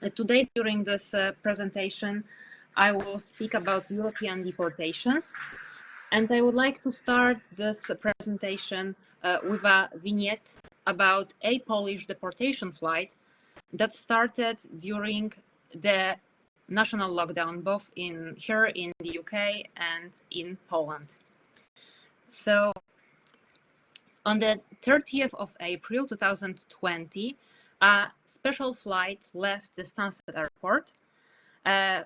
Today, during this presentation, I will speak about European deportations. And I would like to start this presentation with a vignette about a Polish deportation flight that started during the national lockdown, both here in the UK and in Poland. So on the 30th of April 2020, a special flight left the Stansted airport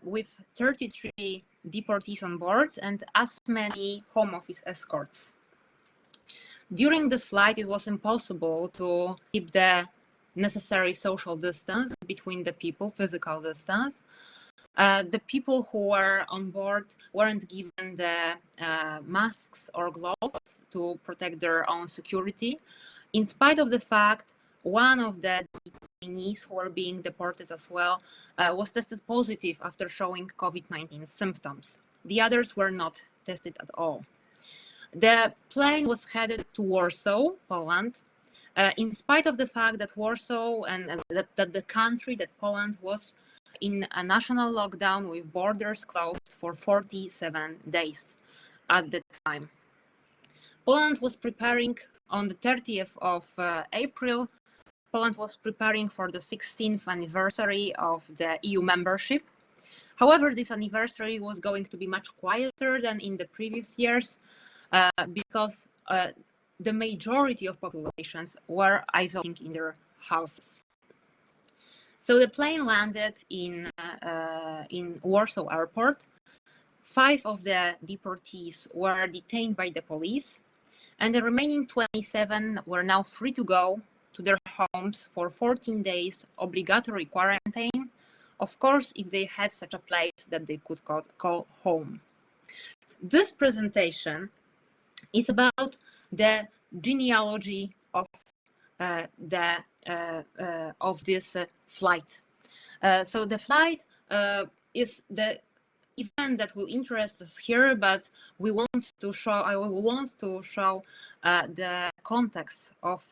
with 33 deportees on board and as many Home Office escorts. During this flight, it was impossible to keep the necessary social distance between the people, physical distance. The people who were on board weren't given the masks or gloves to protect their own security, in spite of the fact one of the detainees who were being deported as well was tested positive after showing COVID-19 symptoms. The others were not tested at all. The plane was headed to Warsaw, Poland, in spite of the fact that Warsaw and that the country, that Poland, was in a national lockdown with borders closed for 47 days at the time. Poland was preparing on the 30th of April. Poland was preparing for the 16th anniversary of the EU membership. However, this anniversary was going to be much quieter than in the previous years because the majority of populations were isolating in their houses. So the plane landed in Warsaw Airport. 5 of the deportees were detained by the police, and the remaining 27 were now free to go to their homes for 14 days obligatory quarantine, of course, if they had such a place that they could call home. This presentation is about the genealogy of this flight. So the flight is the event that will interest us here, but I want to show the context of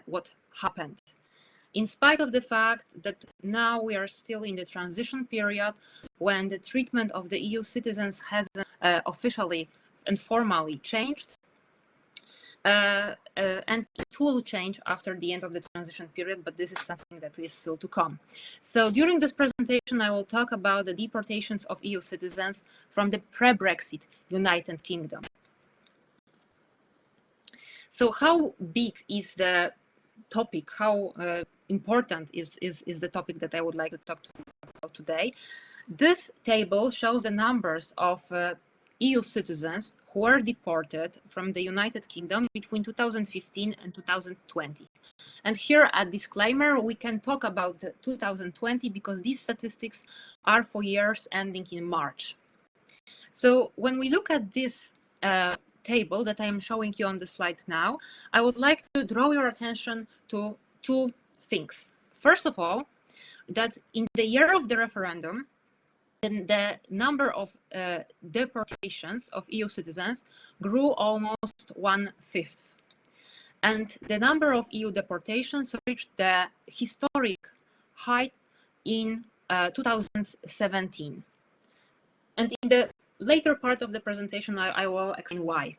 what happened. In spite of the fact that now we are still in the transition period when the treatment of the EU citizens hasn't officially and formally changed, and it will change after the end of the transition period, but this is something that is still to come. So during this presentation, I will talk about the deportations of EU citizens from the pre-Brexit United Kingdom. So how big is the topic? How important is the topic that I would like to talk about today? This table shows the numbers of EU citizens who were deported from the United Kingdom between 2015 and 2020. And here, a disclaimer, we can talk about 2020 because these statistics are for years ending in March. So when we look at this table that I am showing you on the slide now, I would like to draw your attention to 2 things. First of all, that in the year of the referendum, the number of deportations of EU citizens grew almost 1/5. And the number of EU deportations reached the historic height in 2017. And in the later part of the presentation, I will explain why.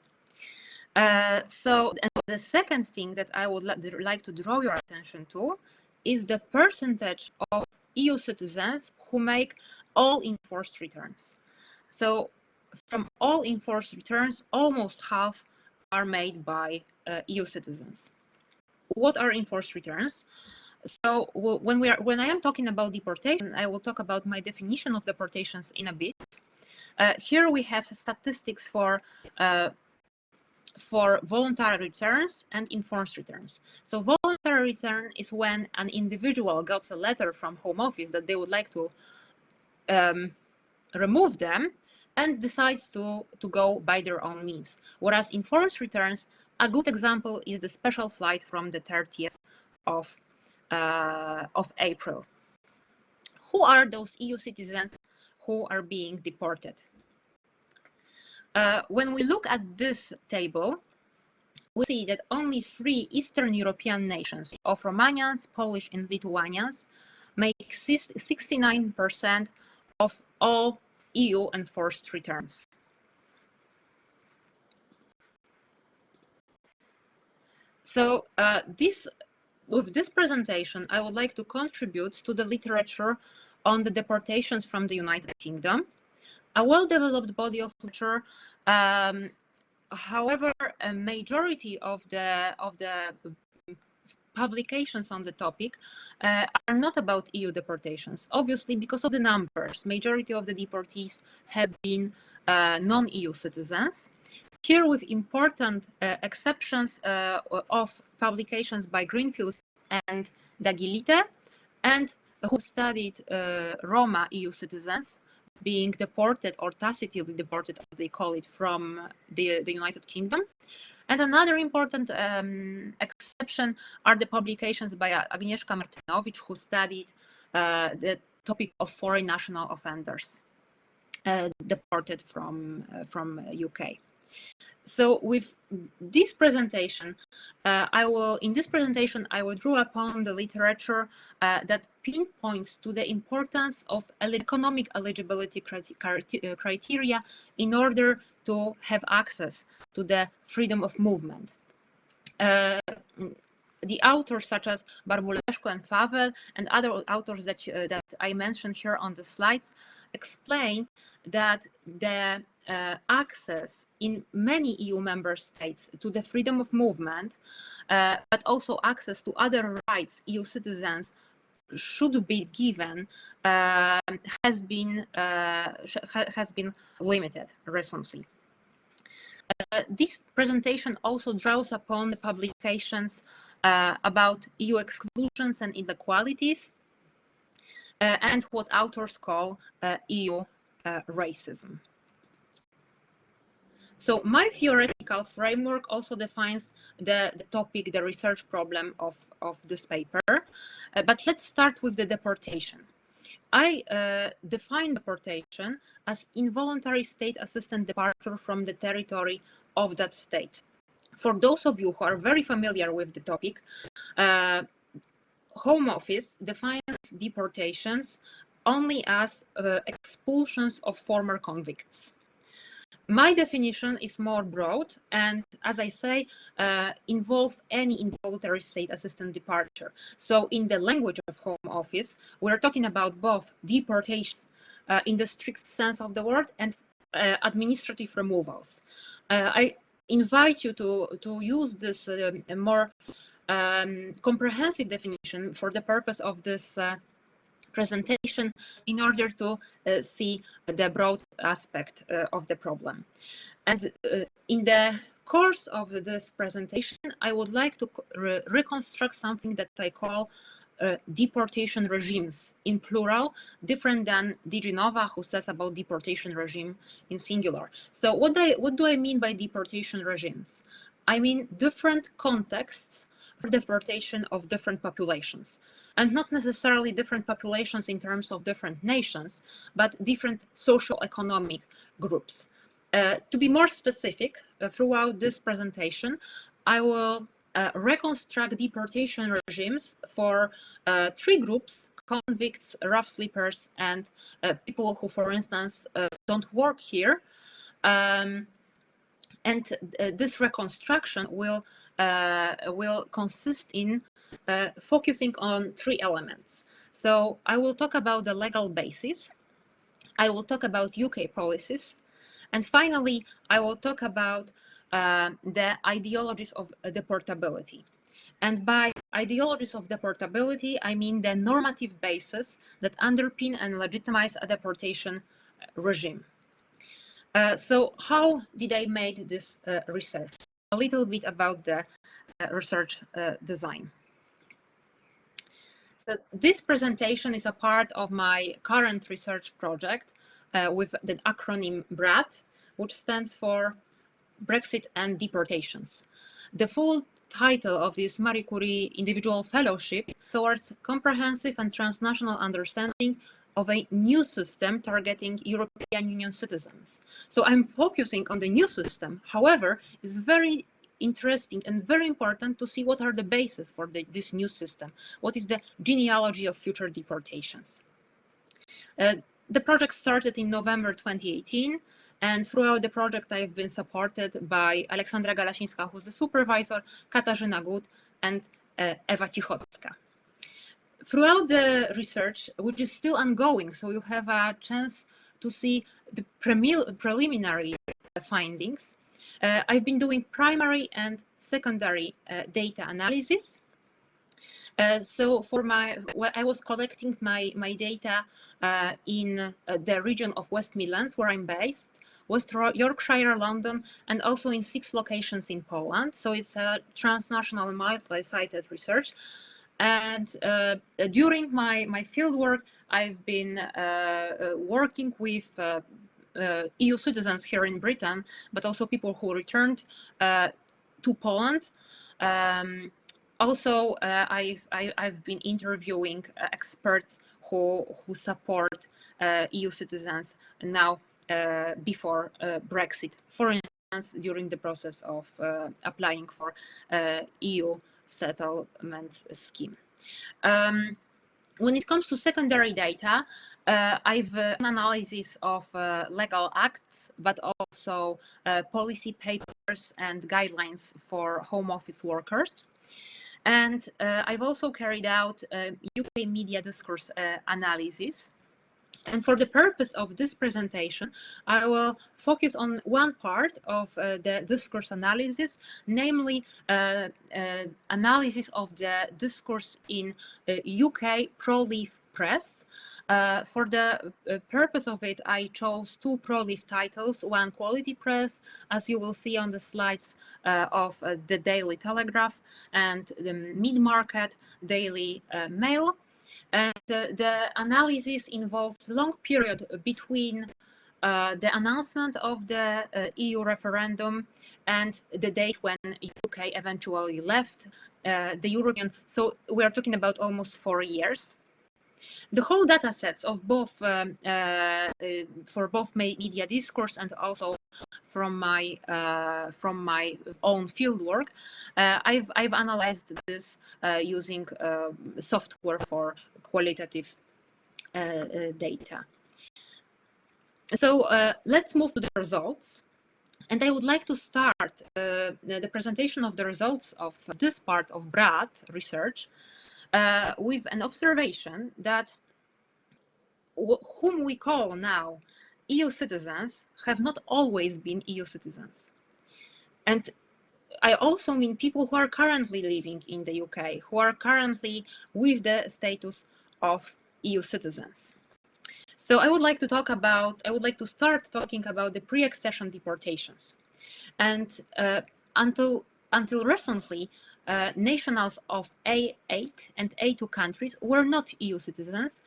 So the second thing that I would like to draw your attention to is the percentage of EU citizens who make all enforced returns. So from all enforced returns, almost half are made by EU citizens. What are enforced returns? So when I am talking about deportation, I will talk about my definition of deportations in a bit. Here we have statistics for voluntary returns and enforced returns. So voluntary return is when an individual gets a letter from Home Office that they would like to remove them and decides to go by their own means. Whereas enforced returns, a good example is the special flight from the 30th of April. Who are those EU citizens who are being deported? When we look at this table, we see that only 3 Eastern European nations of Romanians, Polish, and Lithuanians make 69% of all EU enforced returns. So with this presentation, I would like to contribute to the literature on the deportations from the United Kingdom, a well-developed body of literature. However, a majority of the publications on the topic are not about EU deportations, obviously because of the numbers. Majority of the deportees have been non-EU citizens. Here, with important exceptions of publications by Greenfield and Dagilite, and who studied Roma EU citizens being deported or tacitly deported, as they call it, from the United Kingdom. And another important exception are the publications by Agnieszka Radziwinowiczówna, who studied the topic of foreign national offenders deported from UK. So with this presentation, I will draw upon the literature that pinpoints to the importance of economic eligibility criteria in order to have access to the freedom of movement. The authors such as Barbulescu and Favel and other authors that I mentioned here on the slides explain that the access in many EU member states to the freedom of movement, but also access to other rights EU citizens should be given, has been limited recently. This presentation also draws upon the publications about EU exclusions and inequalities, and what authors call EU racism. So my theoretical framework also defines the topic, the research problem of this paper. But let's start with the deportation. I define deportation as involuntary state assisted departure from the territory of that state. For those of you who are very familiar with the topic, Home Office defines deportations only as expulsions of former convicts. My definition is more broad and, as I say, involve any involuntary state assisted departure. So in the language of Home Office, we're talking about both deportations in the strict sense of the word and administrative removals. I invite you to use this more comprehensive definition for the purpose of this presentation in order to see the broad aspect of the problem. And in the course of this presentation, I would like to reconstruct something that I call deportation regimes in plural, different than Diginova, who says about deportation regime in singular. So what do I mean by deportation regimes? I mean different contexts for deportation of different populations, and not necessarily different populations in terms of different nations, but different socio-economic groups. To be more specific, throughout this presentation, I will reconstruct deportation regimes for three groups: convicts, rough sleepers, and people who, for instance, don't work here. And this reconstruction will consist in focusing on three elements. So I will talk about the legal basis, I will talk about UK policies, and finally I will talk about the ideologies of deportability. And by ideologies of deportability, I mean the normative basis that underpin and legitimize a deportation regime. So how did I make this research? A little bit about the research design. So this presentation is a part of my current research project with the acronym BRAT, which stands for Brexit and Deportations. The full title of this Marie Curie Individual Fellowship towards comprehensive and transnational understanding of a new system targeting European Union citizens. So I'm focusing on the new system. However, it's very interesting and very important to see what are the bases for this new system. What is the genealogy of future deportations? The project started in November 2018, and throughout the project I've been supported by Aleksandra Galasińska, who's the supervisor, Katarzyna Gut, and Ewa Cichocka. Throughout the research, which is still ongoing, so you have a chance to see the preliminary findings, I've been doing primary and secondary data analysis. So I was collecting my data in the region of West Midlands, where I'm based, West Yorkshire, London, and also in 6 locations in Poland. So it's a transnational multi-sited research. And during my fieldwork, I've been working with EU citizens here in Britain, but also people who returned to Poland. Also, I've been interviewing experts who support EU citizens now before Brexit, for instance, during the process of applying for EU settlement scheme. When it comes to secondary data, I've done analysis of legal acts, but also policy papers and guidelines for home office workers. And I've also carried out UK media discourse analysis. And for the purpose of this presentation, I will focus on one part of the discourse analysis, namely analysis of the discourse in UK pro-leaf press. For the purpose of it, I chose 2 pro-leaf titles, one Quality Press, as you will see on the slides of the Daily Telegraph, and the mid-market Daily Mail. And the analysis involved a long period between the announcement of the EU referendum and the date when UK eventually left the European. So we are talking about almost 4 years. The whole data sets of both for both media discourse and also from my own fieldwork, I've analyzed this using software for qualitative data. So let's move to the results. And I would like to start the presentation of the results of this part of BRAD research with an observation that whom we call now EU citizens have not always been EU citizens. And I also mean people who are currently living in the UK, who are currently with the status of EU citizens. So I would like to start talking about the pre-accession deportations. And until recently, nationals of A8 and A2 countries were not EU citizens,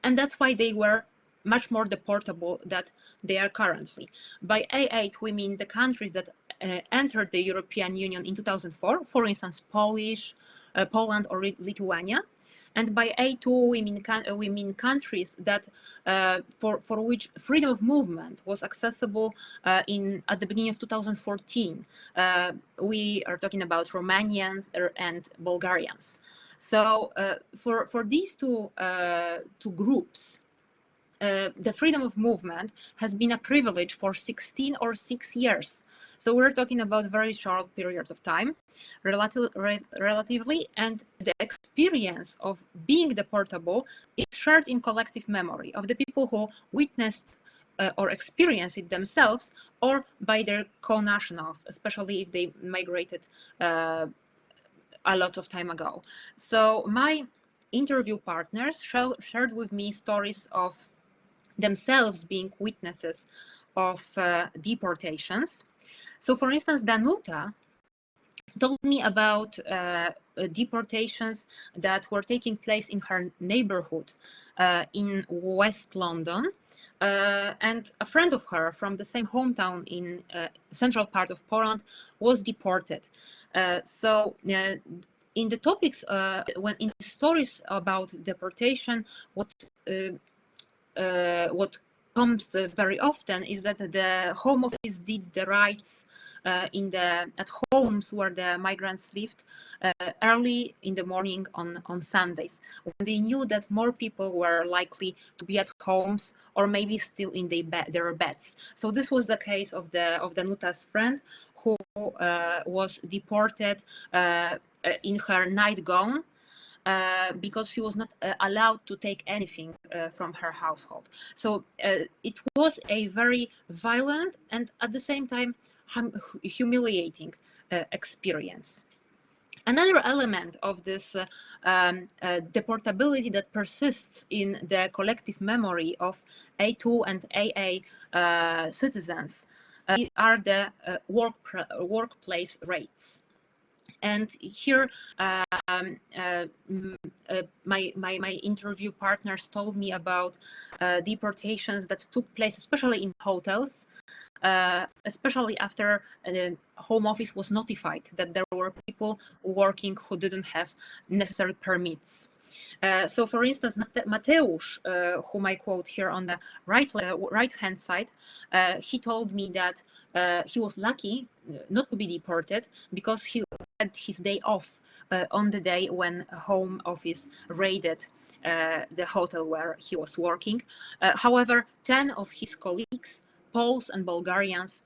and that's why they were much more deportable than they are currently. By A8, we mean the countries that entered the European Union in 2004, for instance, Poland or Lithuania. And by A2, we mean countries that for which freedom of movement was accessible at the beginning of 2014. We are talking about Romanians and Bulgarians. So for these two groups, the freedom of movement has been a privilege for 16 or 6 years. So we're talking about a very short period of time, relatively, and the experience of being deportable is shared in collective memory of the people who witnessed or experienced it themselves, or by their co-nationals, especially if they migrated a lot of time ago. So my interview partners shared with me stories of themselves being witnesses of deportations. So for instance, Danuta told me about deportations that were taking place in her neighborhood in West London. And a friend of her from the same hometown in central part of Poland was deported. So in the topics, in the stories about deportation, what comes very often is that the Home Office did the rights at homes where the migrants lived early in the morning on Sundays, when they knew that more people were likely to be at homes or maybe still in their beds. So this was the case of Danuta's friend, who was deported in her nightgown because she was not allowed to take anything from her household. So it was a very violent and at the same time humiliating experience. Another element of this deportability that persists in the collective memory of A2 and AA citizens are the workplace rates. And here, my interview partners told me about deportations that took place, especially in hotels, especially after the Home Office was notified that there were people working who didn't have necessary permits. So, for instance, Mateusz, whom I quote here on the right-hand side, he told me that he was lucky not to be deported because he had his day off on the day when Home Office raided the hotel where he was working. However, 10 of his colleagues, Poles and Bulgarians,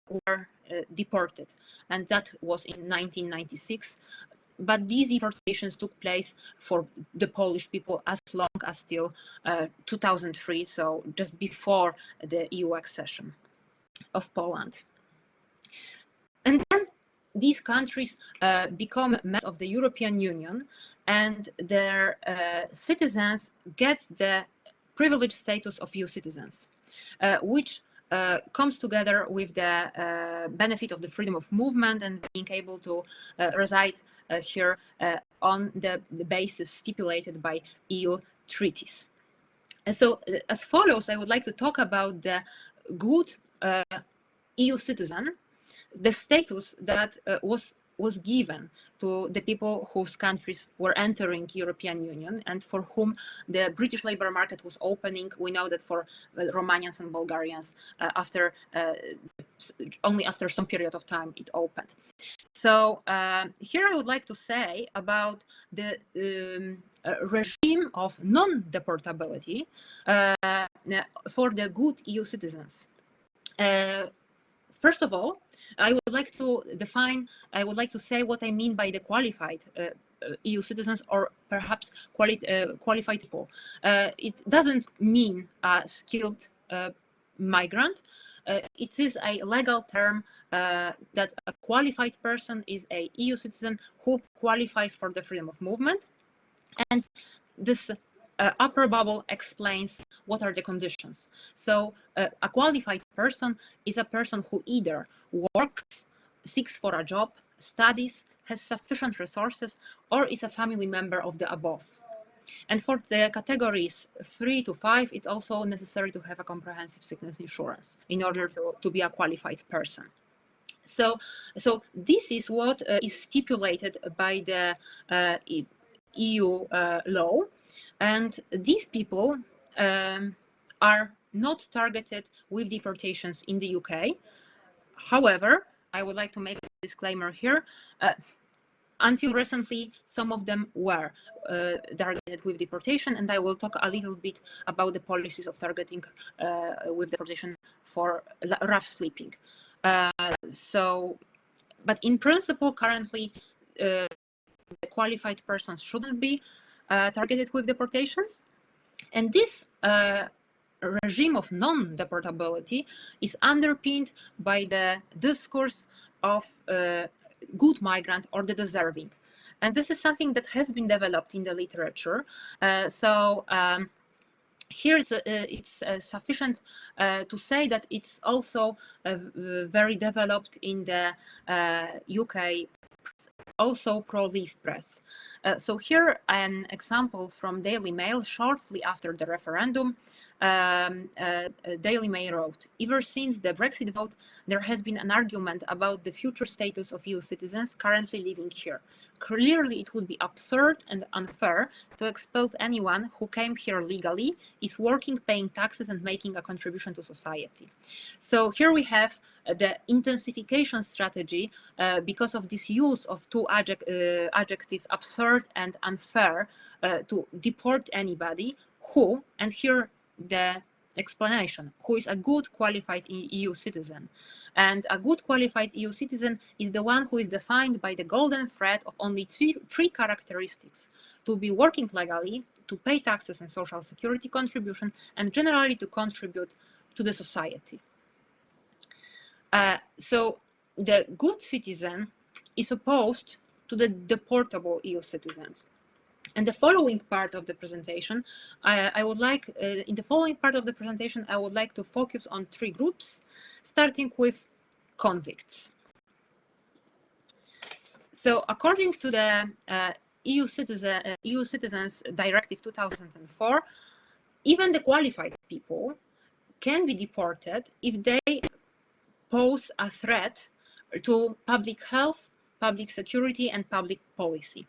were deported, and that was in 1996. But these deportations took place for the Polish people as long as till 2003, so just before the EU accession of Poland. And then these countries become members of the European Union, and their citizens get the privileged status of EU citizens, which comes together with the benefit of the freedom of movement and being able to reside here on the basis stipulated by EU treaties. And so as follows, I would like to talk about the good EU citizen, the status that was given to the people whose countries were entering European Union and for whom the British labour market was opening. We know that for Romanians and Bulgarians, only after some period of time it opened. So here I would like to say about the regime of non-deportability for the good EU citizens. First of all, I would like to say what I mean by the qualified EU citizens, or perhaps qualified people. It doesn't mean a skilled migrant. It is a legal term that a qualified person is a EU citizen who qualifies for the freedom of movement. And this upper bubble explains what are the conditions. So a qualified person is a person who either works, seeks for a job, studies, has sufficient resources, or is a family member of the above. And for the categories 3 to 5, it's also necessary to have a comprehensive sickness insurance in order to be a qualified person. So this is what is stipulated by the EU law. And these people are not targeted with deportations in the UK. However, I would like to make a disclaimer here. Until recently, some of them were targeted with deportation, and I will talk a little bit about the policies of targeting with deportation for rough sleeping. But in principle, currently, qualified persons shouldn't be targeted with deportations. And this regime of non-deportability is underpinned by the discourse of good migrant or the deserving. And this is something that has been developed in the literature. Here it's sufficient to say that it's also very developed in the UK, also pro-leave press. So here an example from Daily Mail shortly after the referendum. Daily Mail wrote, ever since the Brexit vote, there has been an argument about the future status of EU citizens currently living here. Clearly, it would be absurd and unfair to expel anyone who came here legally, is working, paying taxes, and making a contribution to society. So here we have the intensification strategy because of this use of two adjectives, absurd and unfair, to deport anybody who, and here the explanation, who is a good qualified EU citizen. And a good qualified EU citizen is the one who is defined by the golden thread of only three characteristics: to be working legally, to pay taxes and social security contribution, and generally to contribute to the society. So the good citizen is opposed to the deportable EU citizens. And the following part of the presentation, I would like to focus on three groups, starting with convicts. So according to the EU Citizens Directive 2004, even the qualified people can be deported if they pose a threat to public health, public security, and public policy.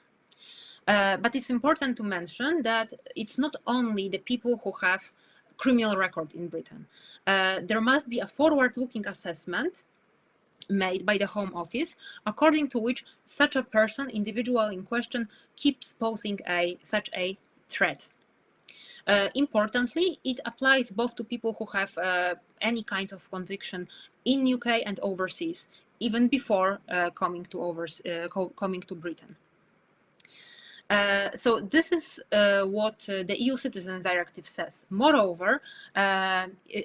But it's important to mention that it's not only the people who have criminal record in Britain. There must be a forward-looking assessment made by the Home Office, according to which such a person, individual in question, keeps posing such a threat. Importantly, it applies both to people who have any kind of conviction in UK and overseas, even before coming to Britain. So this is what the EU Citizens Directive says. Moreover,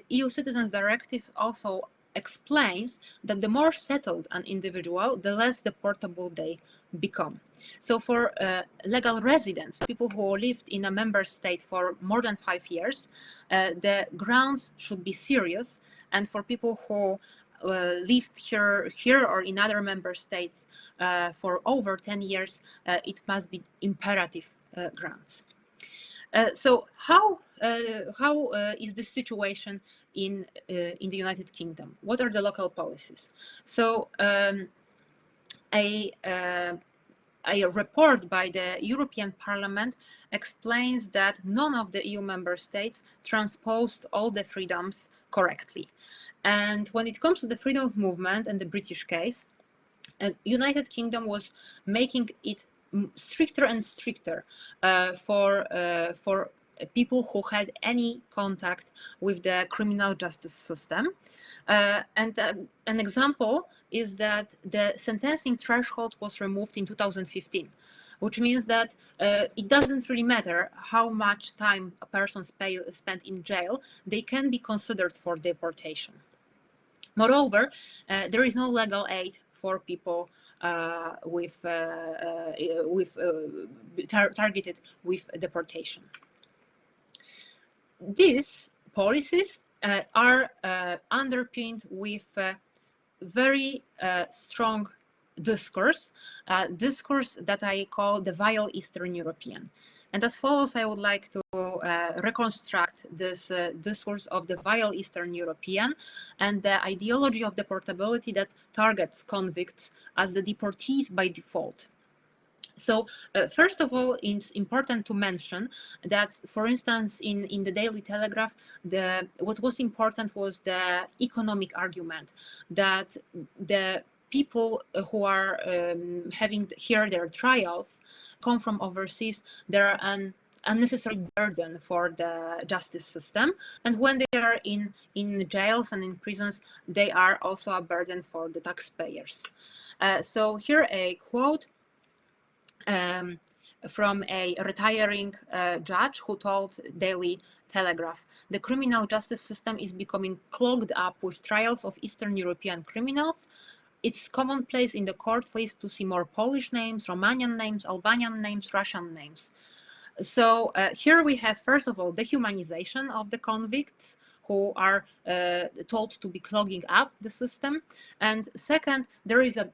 EU Citizens Directive also explains that the more settled an individual, the less deportable they become. So for legal residents, people who lived in a member state for more than 5 years, the grounds should be serious, and for people who lived here or in other member states for over 10 years, it must be imperative grounds. So how is the situation in the United Kingdom? What are the local policies? So a report by the European Parliament explains that none of the EU member states transposed all the freedoms correctly. And when it comes to the freedom of movement and the British case, United Kingdom was making it stricter and stricter for people who had any contact with the criminal justice system. And an example is that the sentencing threshold was removed in 2015, which means that it doesn't really matter how much time a person spent in jail, they can be considered for deportation. Moreover, there is no legal aid for people targeted with deportation. These policies are underpinned with very strong discourse that I call the vile Eastern European. And as follows, I would like to reconstruct this discourse of the vile Eastern European and the ideology of deportability that targets convicts as the deportees by default. So first of all, it's important to mention that, for instance, in the Daily Telegraph, what was important was the economic argument that the people who are having here their trials come from overseas. They're an unnecessary burden for the justice system, and when they are in jails and in prisons, they are also a burden for the taxpayers. So here a quote from a retiring judge who told Daily Telegraph, "The criminal justice system is becoming clogged up with trials of Eastern European criminals. It's commonplace in the court list to see more Polish names, Romanian names, Albanian names, Russian names." So here we have, first of all, dehumanization of the convicts who are told to be clogging up the system. And second, there is a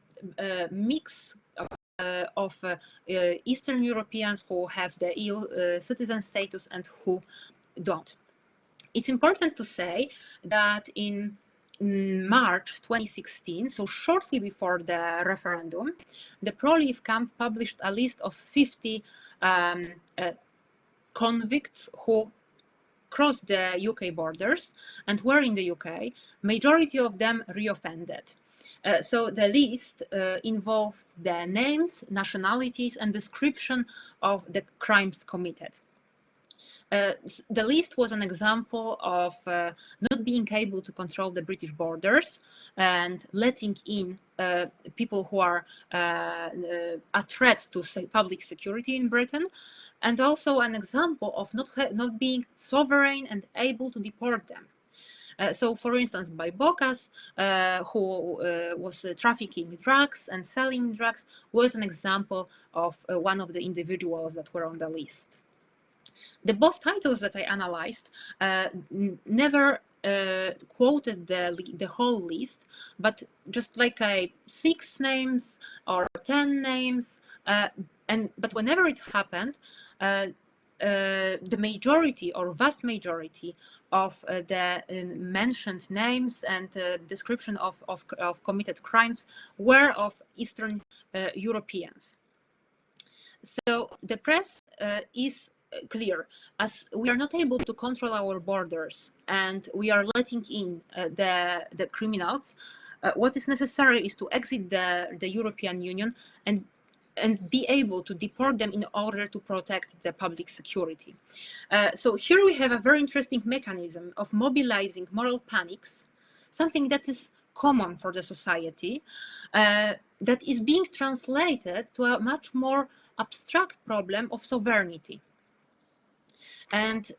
mix of Eastern Europeans who have the EU citizen status and who don't. It's important to say that in March 2016, so shortly before the referendum, the pro-leave camp published a list of 50 convicts who crossed the UK borders and were in the UK, majority of them reoffended. So the list involved the names, nationalities, and description of the crimes committed. The list was an example of not being able to control the British borders and letting in people who are a threat to public security in Britain, and also an example of not being sovereign and able to deport them. So, for instance, by Bokas, who was trafficking drugs and selling drugs, was an example of one of the individuals that were on the list. The both titles that I analyzed never quoted the whole list, but just like 6 names or 10 names, but whenever it happened, the majority or vast majority of the mentioned names and description of committed crimes were of Eastern Europeans. So the press is clear. As we are not able to control our borders and we are letting in the criminals, what is necessary is to exit the European Union and be able to deport them in order to protect the public security. So here we have a very interesting mechanism of mobilizing moral panics, something that is common for the society, that is being translated to a much more abstract problem of sovereignty. And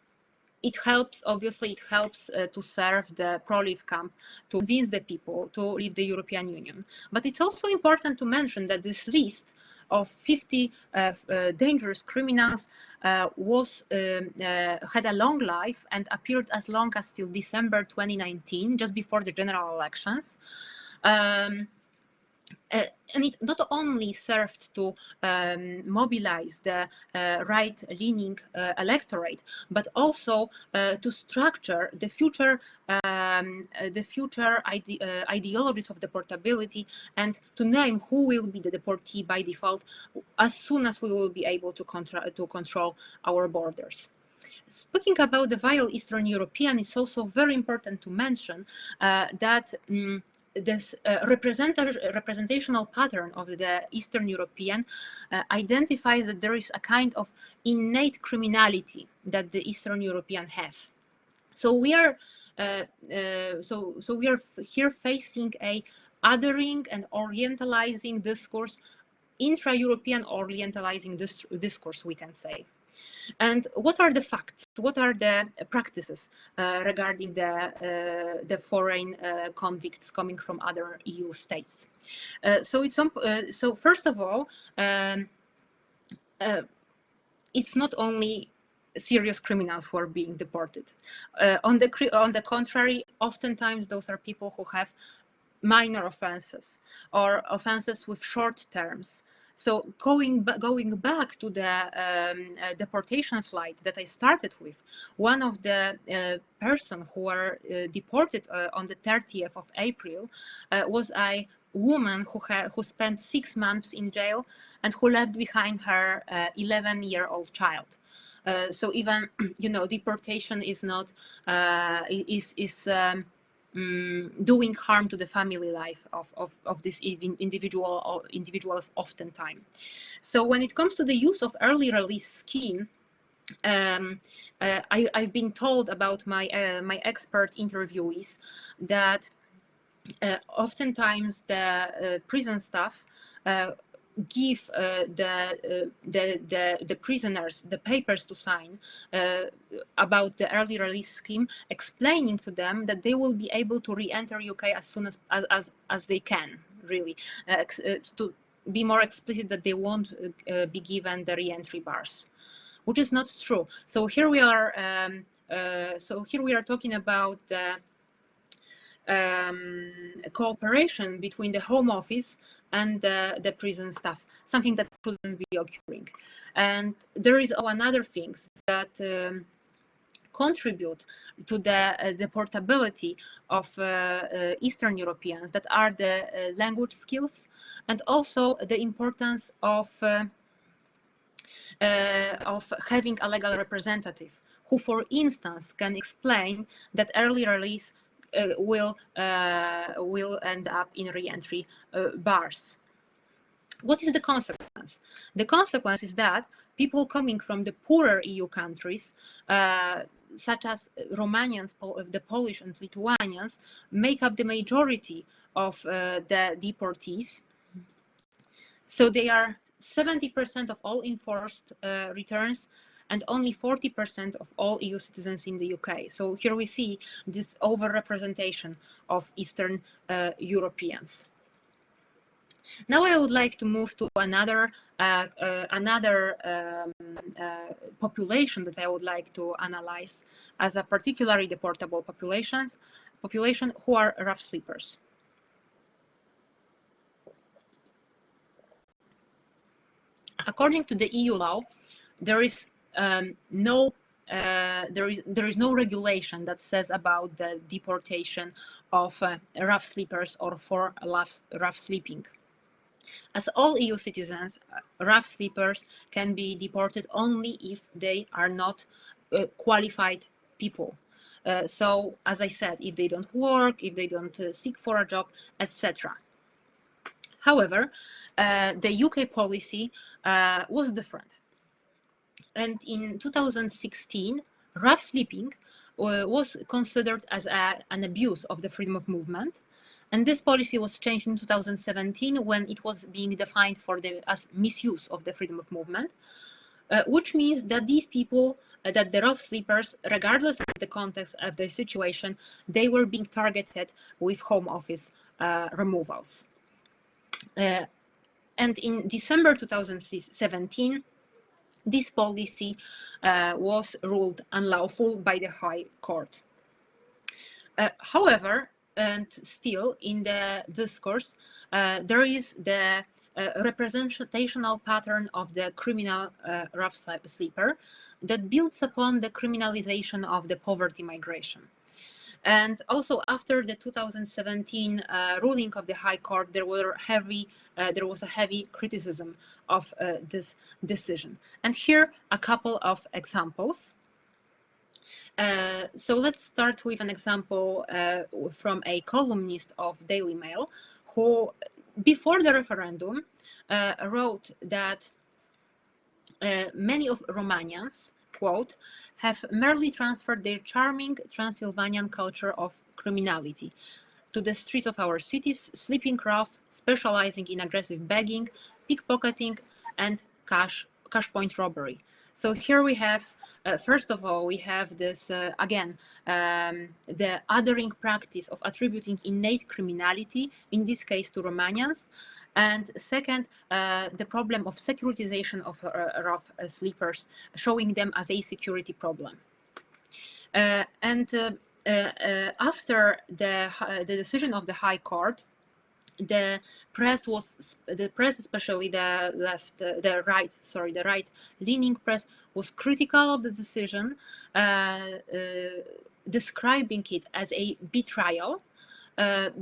it helps, obviously, it helps to serve the pro-leave camp, to convince the people to leave the European Union. But it's also important to mention that this list of 50 dangerous criminals had a long life and appeared as long as till December 2019, just before the general elections. And it not only served to mobilize the right-leaning electorate, but also to structure the future ideologies of deportability and to name who will be the deportee by default as soon as we will be able to control our borders. Speaking about the vile Eastern European, it's also very important to mention that this representational pattern of the Eastern European identifies that there is a kind of innate criminality that the Eastern European have. So we are we are here facing a othering and orientalizing discourse, intra-European orientalizing discourse, we can say. And what are the facts? What are the practices regarding the foreign convicts coming from other EU states? So first of all, it's not only serious criminals who are being deported. On the contrary, oftentimes those are people who have minor offenses or offenses with short terms. So going back to the deportation flight that I started with, one of the person who were deported on the 30th of April was a woman who spent 6 months in jail and who left behind her 11-year-old child. So even deportation is not doing harm to the family life of this individuals oftentimes. So when it comes to the use of early release scheme, I've been told about my expert interviewees that oftentimes the prison staff give the prisoners the papers to sign about the early release scheme, explaining to them that they will be able to re-enter UK as soon as they can, really, to be more explicit, that they won't be given the re-entry bars, which is not true. So here we are. So here we are talking about cooperation between the Home Office and the prison staff, something that shouldn't be occurring. And there is another things that contribute to the deportability of Eastern Europeans, that are the language skills, and also the importance of having a legal representative who, for instance, can explain that early release will end up in re-entry bars. What is the consequence? The consequence is that people coming from the poorer EU countries, such as Romanians, the Polish and Lithuanians, make up the majority of the deportees. So they are 70% of all enforced returns and only 40% of all EU citizens in the UK. So here we see this overrepresentation of Eastern Europeans. Now I would like to move to another population that I would like to analyze as a particularly deportable population who are rough sleepers. According to the EU law, there is no regulation that says about the deportation of rough sleepers or for rough sleeping. As all EU citizens, rough sleepers can be deported only if they are not qualified people. So, as I said, if they don't work, if they don't seek for a job, etc. However, the UK policy was different. And in 2016, rough sleeping was considered as an abuse of the freedom of movement. And this policy was changed in 2017 when it was being defined as misuse of the freedom of movement, which means that these people, that the rough sleepers, regardless of the context of their situation, they were being targeted with Home Office removals. And in December 2017, this policy was ruled unlawful by the High Court. However, and still in the discourse, there is the representational pattern of the criminal rough sleeper that builds upon the criminalization of the poverty migration. And also after the 2017 ruling of the High Court, there was a heavy criticism of this decision. And here a couple of examples. So let's start with an example from a columnist of Daily Mail who, before the referendum, wrote that many of Romanians, quote, have merely transferred their charming Transylvanian culture of criminality to the streets of our cities, sleeping rough, specializing in aggressive begging, pickpocketing, and cash point robbery. So here we have, first of all, we have this, again, the othering practice of attributing innate criminality, in this case to Romanians. And second, the problem of securitization of rough sleepers, showing them as a security problem. After the decision of the High Court, the press, especially the right-leaning press, was critical of the decision, describing it as a betrayal.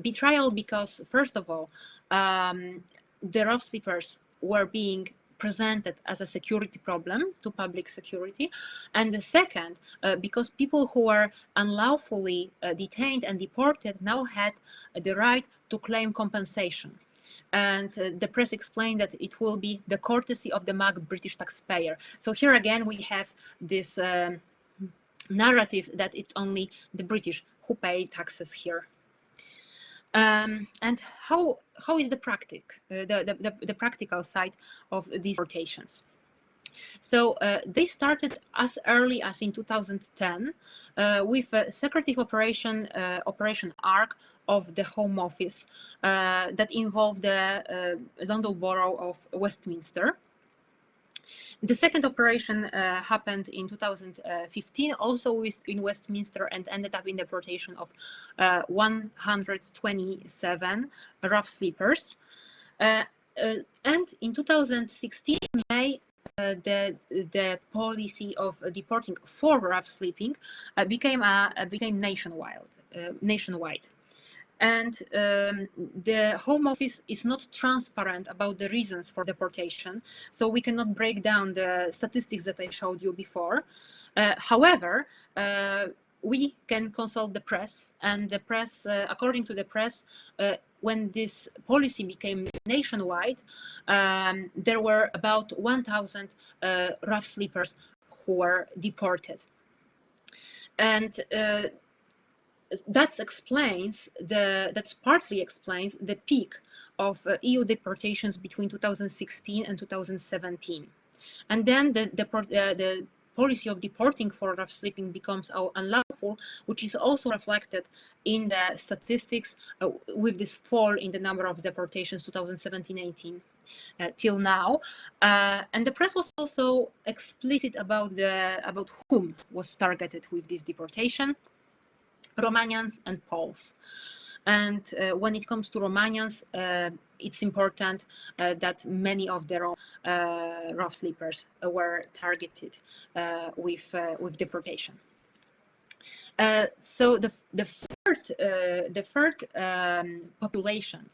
Betrayal because, first of all, the rough sleepers were being presented as a security problem to public security, and the second, because people who were unlawfully detained and deported now had the right to claim compensation. And the press explained that it will be the courtesy of the mug British taxpayer. So here again we have this narrative that it's only the British who pay taxes here. And how is the practical side of these deportations? So they started as early as in 2010 with a secretive operation ARC of the Home Office that involved the London Borough of Westminster. The second operation happened in 2015, also in Westminster, and ended up in deportation of 127 rough sleepers. And in 2016, May, the policy of deporting for rough sleeping became nationwide. And the Home Office is not transparent about the reasons for deportation, so we cannot break down the statistics that I showed you before. However, we can consult the press, and the press, according to the press, when this policy became nationwide, there were about 1,000 rough sleepers who were deported. And that partly explains the peak of EU deportations between 2016 and 2017. And then the policy of deporting for rough sleeping becomes unlawful, which is also reflected in the statistics with this fall in the number of deportations 2017-18 till now. And the press was also explicit about whom was targeted with this deportation: Romanians and Poles. And when it comes to Romanians, it's important that many of their own rough sleepers were targeted with deportation. So the third population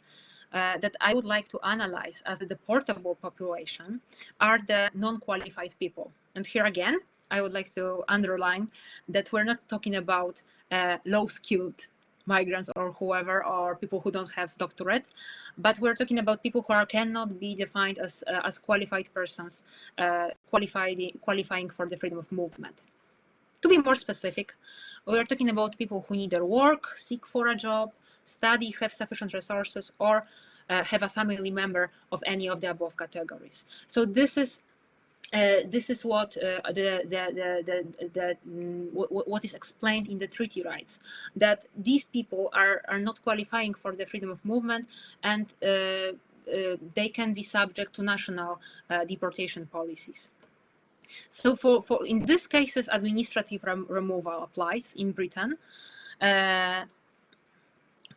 that I would like to analyze as the deportable population are the non-qualified people. And here again, I would like to underline that we're not talking about low-skilled migrants or whoever, or people who don't have doctorate, but we're talking about people who cannot be defined as qualified persons, qualifying for the freedom of movement. To be more specific, we are talking about people who neither work, seek for a job, study, have sufficient resources, or have a family member of any of the above categories. So this is what what is explained in the treaty rights, that these people are not qualifying for the freedom of movement, and they can be subject to national deportation policies. So for in these cases, administrative removal applies in Britain. And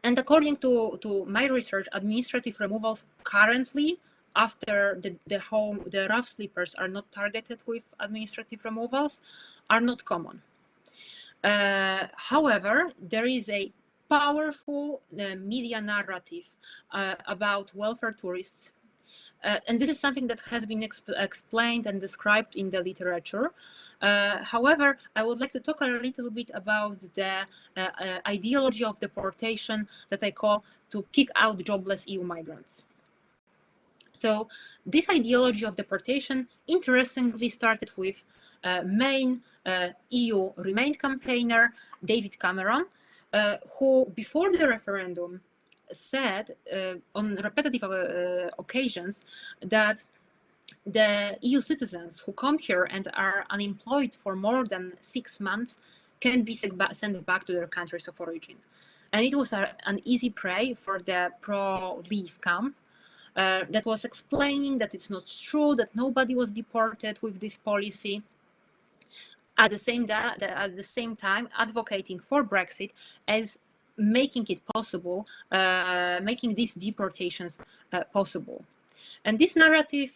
according to my research, administrative removals currently, after the rough sleepers are not targeted with administrative removals, are not common. However, there is a powerful media narrative about welfare tourists, and this is something that has been explained and described in the literature. However, I would like to talk a little bit about the ideology of deportation that I call to kick out jobless EU migrants. So this ideology of deportation interestingly started with main EU Remain campaigner David Cameron, who before the referendum said on repetitive occasions that the EU citizens who come here and are unemployed for more than 6 months can be sent back to their countries of origin. And it was an easy prey for the pro-leave camp that was explaining that it's not true, that nobody was deported with this policy. At the same time, advocating for Brexit as making it possible, making these deportations possible. And this narrative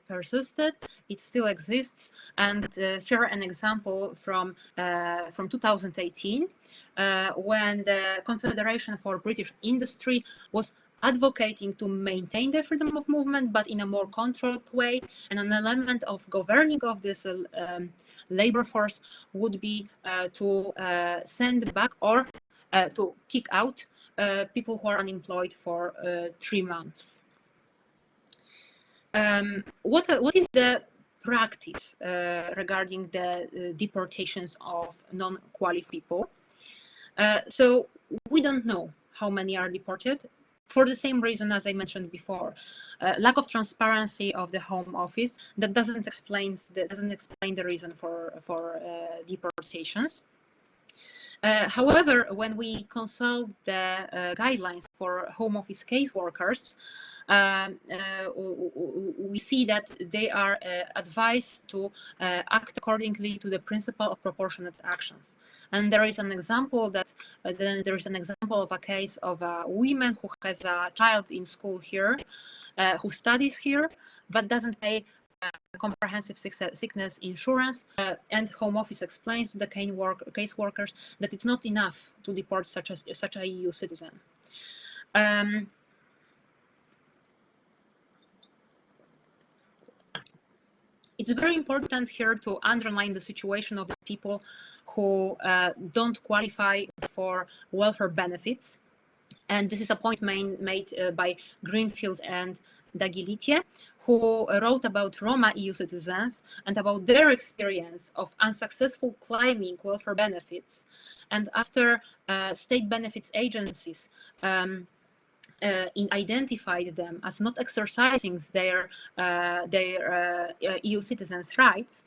persisted, it still exists, and here an example from 2018, when the Confederation for British Industry was advocating to maintain the freedom of movement, but in a more controlled way, and an element of governing of this labor force would be to send back or to kick out people who are unemployed for 3 months. What is the practice regarding the deportations of non-qualified people? So we don't know how many are deported, for the same reason as I mentioned before, lack of transparency of the Home Office that doesn't explain the reason for deportations. However, when we consult the guidelines for Home Office caseworkers, we see that they are advised to act accordingly to the principle of proportionate actions. And there is an example that there is an example of a case of a woman who has a child in school here, who studies here, but doesn't pay comprehensive sickness insurance, and Home Office explains to the case workers that it's not enough to deport such a EU citizen. It's very important here to underline the situation of the people who don't qualify for welfare benefits. And this is a point made by Greenfield and Dagilitie, who wrote about Roma EU citizens and about their experience of unsuccessful claiming welfare benefits. And after state benefits agencies identified them as not exercising their EU citizens' rights,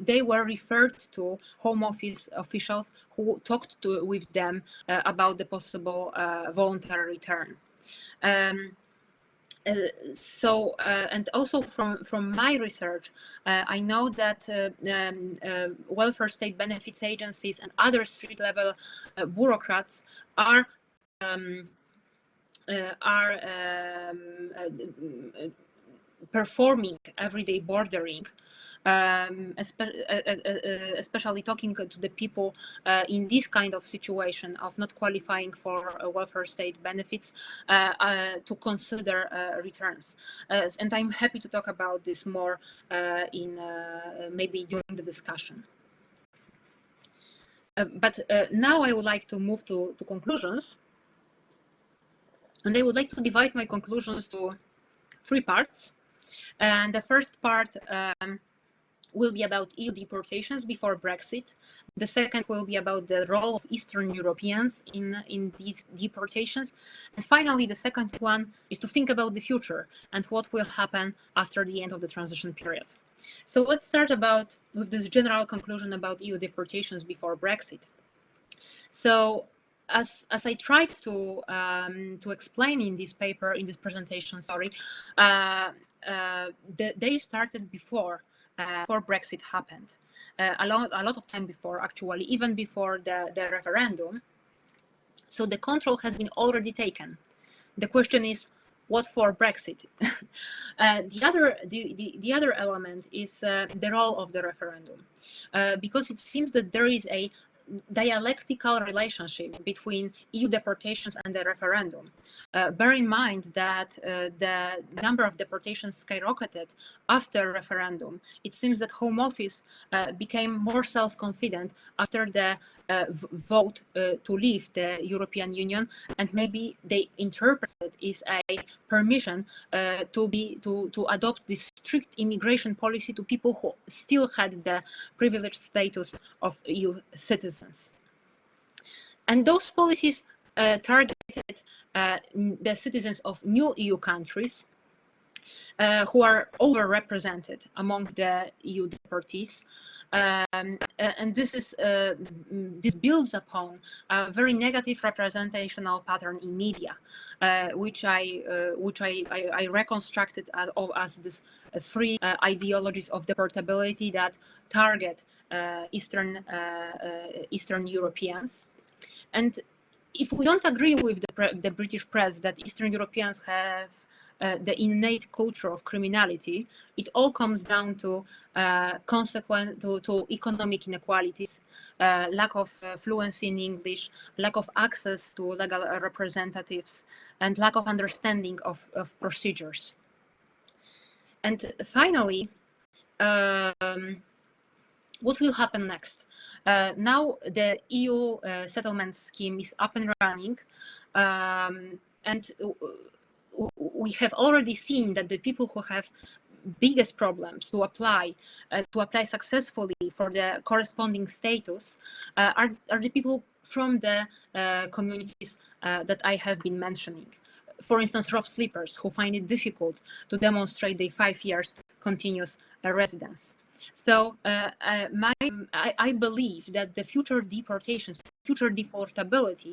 they were referred to Home Office officials who talked with them about the possible voluntary return. And also from my research, I know that welfare state benefits agencies and other street-level bureaucrats are performing everyday bordering, especially talking to the people in this kind of situation of not qualifying for welfare state benefits to consider returns. And I'm happy to talk about this more maybe during the discussion. But now I would like to move to conclusions. And I would like to divide my conclusions to 3 parts. And the first part will be about EU deportations before Brexit. The second will be about the role of Eastern Europeans in these deportations. And finally, the second one is to think about the future and what will happen after the end of the transition period. So let's start with this general conclusion about EU deportations before Brexit. So as I tried to explain in this paper, in this presentation, sorry, they started before Brexit happened, a lot of time before, actually, even before the referendum. So the control has been already taken. The question is, what for Brexit? The other element is the role of the referendum, because it seems that there is a dialectical relationship between EU deportations and the referendum. Bear in mind that the number of deportations skyrocketed after referendum. It seems that Home Office became more self-confident after the vote to leave the European Union, and maybe they interpreted it as a permission to adopt this strict immigration policy to people who still had the privileged status of EU citizens. And those policies targeted the citizens of new EU countries who are overrepresented among the EU deportees. And this builds upon a very negative representational pattern in media, which I reconstructed as this 3 ideologies of deportability that target Eastern Europeans. And if we don't agree with the British press that Eastern Europeans have the innate culture of criminality, it all comes down to economic inequalities, lack of fluency in English, lack of access to legal representatives, and lack of understanding of procedures. And finally, what will happen next? Now the EU settlement scheme is up and running, and we have already seen that the people who have biggest problems to apply successfully for the corresponding status are the people from the communities that I have been mentioning. For instance, rough sleepers who find it difficult to demonstrate their 5 years continuous residence. So I believe that the future deportations, future deportability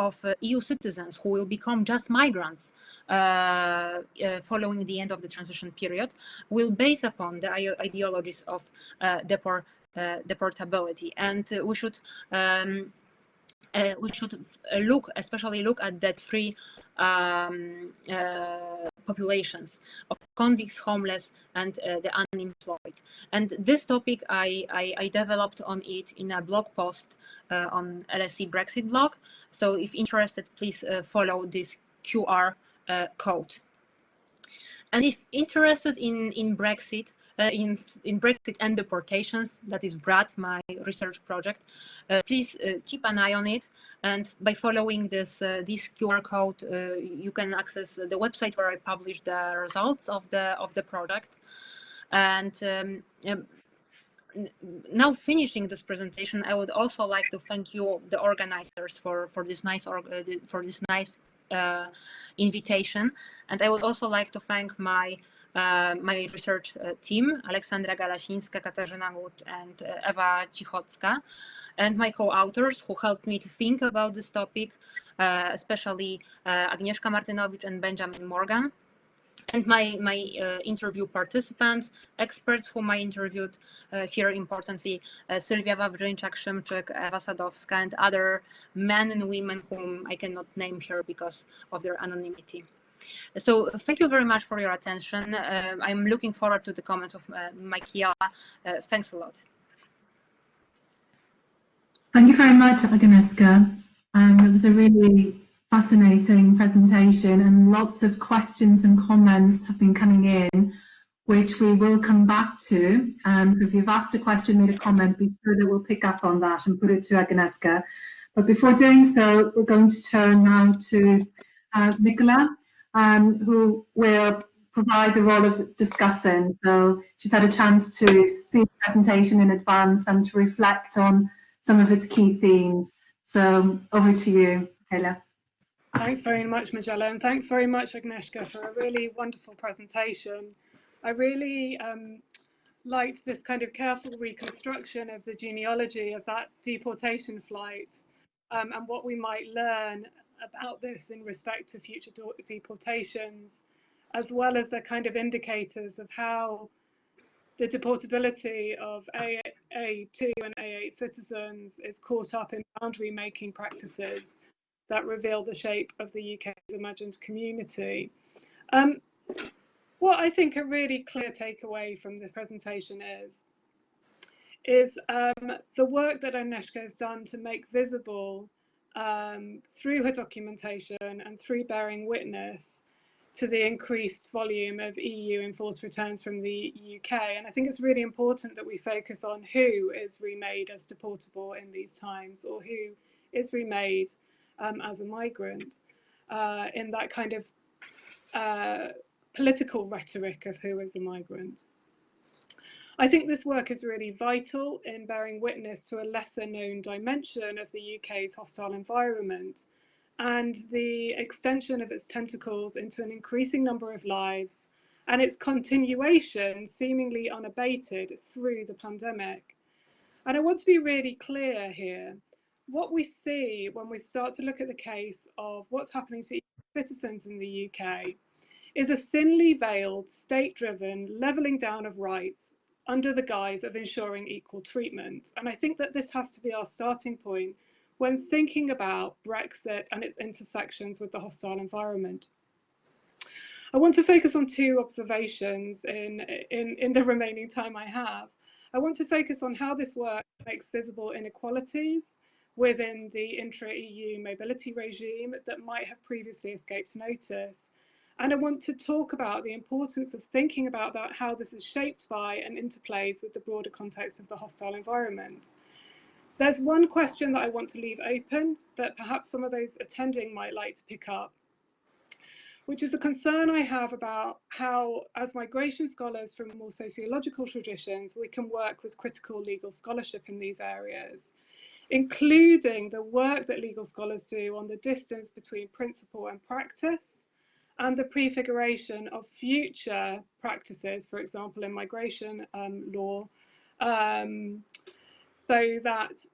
of EU citizens who will become just migrants following the end of the transition period will base upon the ideologies of deportability, and we should especially look at that three populations of convicts, homeless, and the unemployed. And this topic I developed on it in a blog post on LSE Brexit blog. So if interested, please follow this QR code. And if interested in Brexit, in Brexit and deportations, that is BRAD, my research project, please keep an eye on it. And by following this QR code, you can access the website where I publish the results of the project. And now finishing this presentation, I would also like to thank you, the organizers, for this nice invitation. And I would also like to thank my research team, Aleksandra Galasińska, Katarzyna Gut, and Ewa Cichocka, and my co-authors who helped me to think about this topic, especially Agnieszka Martynowicz and Benjamin Morgan, and my interview participants, experts whom I interviewed here importantly, Sylwia Wawrzyńczak-Szymczyk, Ewa Sadowska, and other men and women whom I cannot name here because of their anonymity. So thank you very much for your attention. I'm looking forward to the comments of Michaela. Thanks a lot. Thank you very much, Agnieszka. It was a really fascinating presentation, and lots of questions and comments have been coming in, which we will come back to. So if you've asked a question, made a comment, be sure that we'll pick up on that and put it to Agnieszka. But before doing so, we're going to turn now to Michaela, who will provide the role of discussant. So she's had a chance to see the presentation in advance and to reflect on some of its key themes. So over to you, Michaela. Thanks very much, Magella, and thanks very much, Agnieszka, for a really wonderful presentation. I really liked this kind of careful reconstruction of the genealogy of that deportation flight and what we might learn about this in respect to future deportations, as well as the kind of indicators of how the deportability of AA2 and AA8 citizens is caught up in boundary-making practices that reveal the shape of the UK's imagined community. What I think a really clear takeaway from this presentation is the work that Agnieszka has done to make visible through her documentation and through bearing witness to the increased volume of EU enforced returns from the UK. And I think it's really important that we focus on who is remade as deportable in these times, or who is remade as a migrant, in that kind of political rhetoric of who is a migrant. I think this work is really vital in bearing witness to a lesser known dimension of the UK's hostile environment and the extension of its tentacles into an increasing number of lives, and its continuation seemingly unabated through the pandemic. And I want to be really clear here. What we see when we start to look at the case of what's happening to citizens in the UK is a thinly veiled, state-driven levelling down of rights under the guise of ensuring equal treatment. And I think that this has to be our starting point when thinking about Brexit and its intersections with the hostile environment. I want to focus on two observations in the remaining time I have. I want to focus on how this work makes visible inequalities within the intra-EU mobility regime that might have previously escaped notice. And I want to talk about the importance of thinking about how this is shaped by and interplays with the broader context of the hostile environment. There's one question that I want to leave open that perhaps some of those attending might like to pick up, which is a concern I have about how, as migration scholars from more sociological traditions, we can work with critical legal scholarship in these areas, including the work that legal scholars do on the distance between principle and practice, and the prefiguration of future practices, for example, in migration law, so that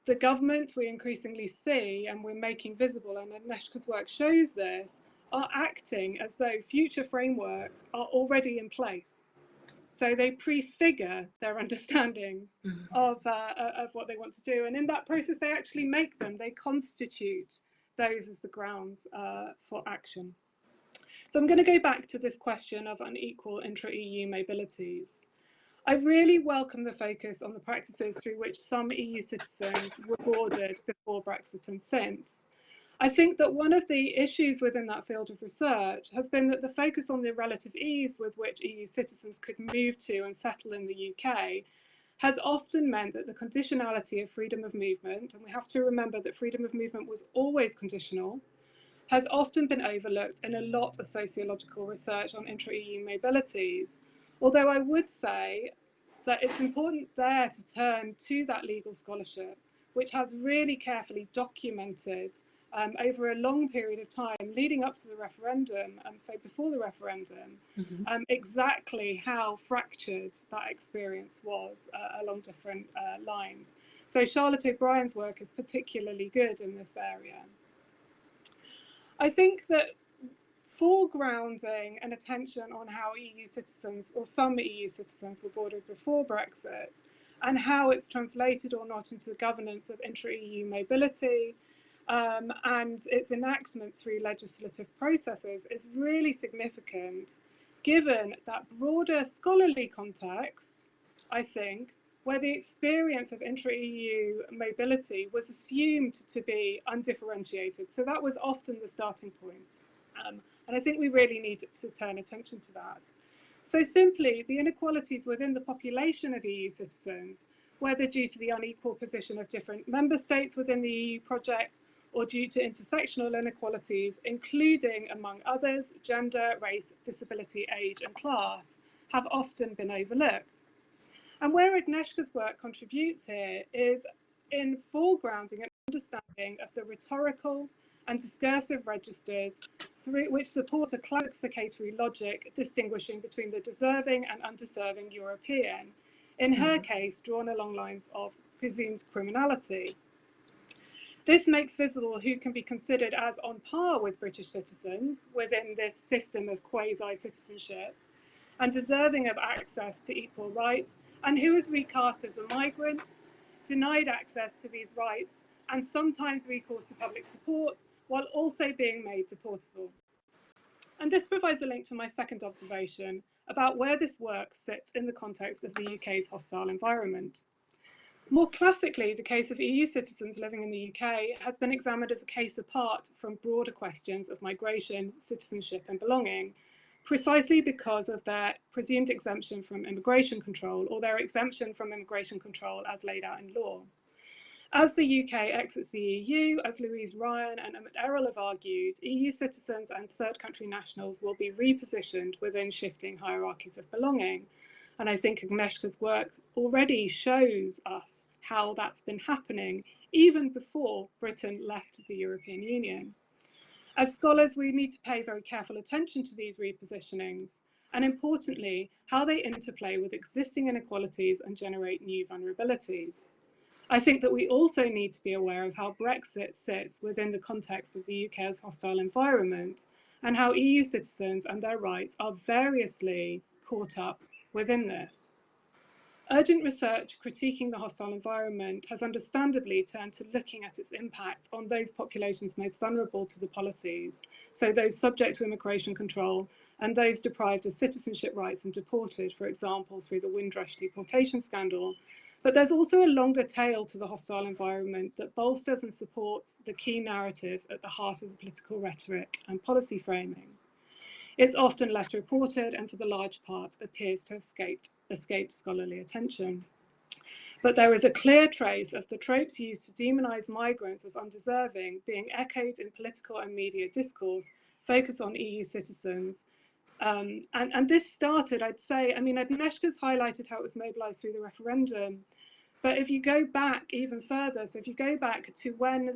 the government we increasingly see, and we're making visible, and Agnieszka's work shows this, are acting as though future frameworks are already in place. So they prefigure their understandings of what they want to do. And in that process, they actually make them, they constitute those as the grounds for action. So I'm going to go back to this question of unequal intra-EU mobilities. I really welcome the focus on the practices through which some EU citizens were boarded before Brexit and since. I think that one of the issues within that field of research has been that the focus on the relative ease with which EU citizens could move to and settle in the UK has often meant that the conditionality of freedom of movement, and we have to remember that freedom of movement was always conditional, has often been overlooked in a lot of sociological research on intra-EU mobilities. Although I would say that it's important there to turn to that legal scholarship, which has really carefully documented over a long period of time leading up to the referendum, so before the referendum, exactly how fractured that experience was along different lines. So Charlotte O'Brien's work is particularly good in this area. I think that foregrounding and attention on how EU citizens, or some EU citizens, were boarded before Brexit, and how it's translated or not into the governance of intra-EU mobility, and its enactment through legislative processes is really significant, given that broader scholarly context, I think, where the experience of intra-EU mobility was assumed to be undifferentiated. So that was often the starting point. And I think we really need to turn attention to that. So simply, the inequalities within the population of EU citizens, whether due to the unequal position of different member states within the EU project, or due to intersectional inequalities, including, among others, gender, race, disability, age, and class, have often been overlooked. And where Agnieszka's work contributes here is in foregrounding and understanding of the rhetorical and discursive registers which support a classificatory logic distinguishing between the deserving and undeserving European, in her case drawn along lines of presumed criminality. This makes visible who can be considered as on par with British citizens within this system of quasi-citizenship and deserving of access to equal rights, and who is recast as a migrant, denied access to these rights, and sometimes recourse to public support, while also being made deportable. And this provides a link to my second observation about where this work sits in the context of the UK's hostile environment. More classically, the case of EU citizens living in the UK has been examined as a case apart from broader questions of migration, citizenship, and belonging, precisely because of their presumed exemption from immigration control, or their exemption from immigration control as laid out in law. As the UK exits the EU, as Louise Ryan and Emmett Errol have argued, EU citizens and third country nationals will be repositioned within shifting hierarchies of belonging. And I think Agnieszka's work already shows us how that's been happening even before Britain left the European Union. As scholars, we need to pay very careful attention to these repositionings, and importantly, how they interplay with existing inequalities and generate new vulnerabilities. I think that we also need to be aware of how Brexit sits within the context of the UK's hostile environment, and how EU citizens and their rights are variously caught up within this. Urgent research critiquing the hostile environment has understandably turned to looking at its impact on those populations most vulnerable to the policies, so those subject to immigration control and those deprived of citizenship rights and deported, for example, through the Windrush deportation scandal. But there's also a longer tail to the hostile environment that bolsters and supports the key narratives at the heart of the political rhetoric and policy framing. It's often less reported and for the large part appears to have escaped scholarly attention. But there is a clear trace of the tropes used to demonise migrants as undeserving being echoed in political and media discourse focused on EU citizens. And this started, I'd say, I mean, Agnieszka's highlighted how it was mobilised through the referendum. But if you go back even further, so if you go back to when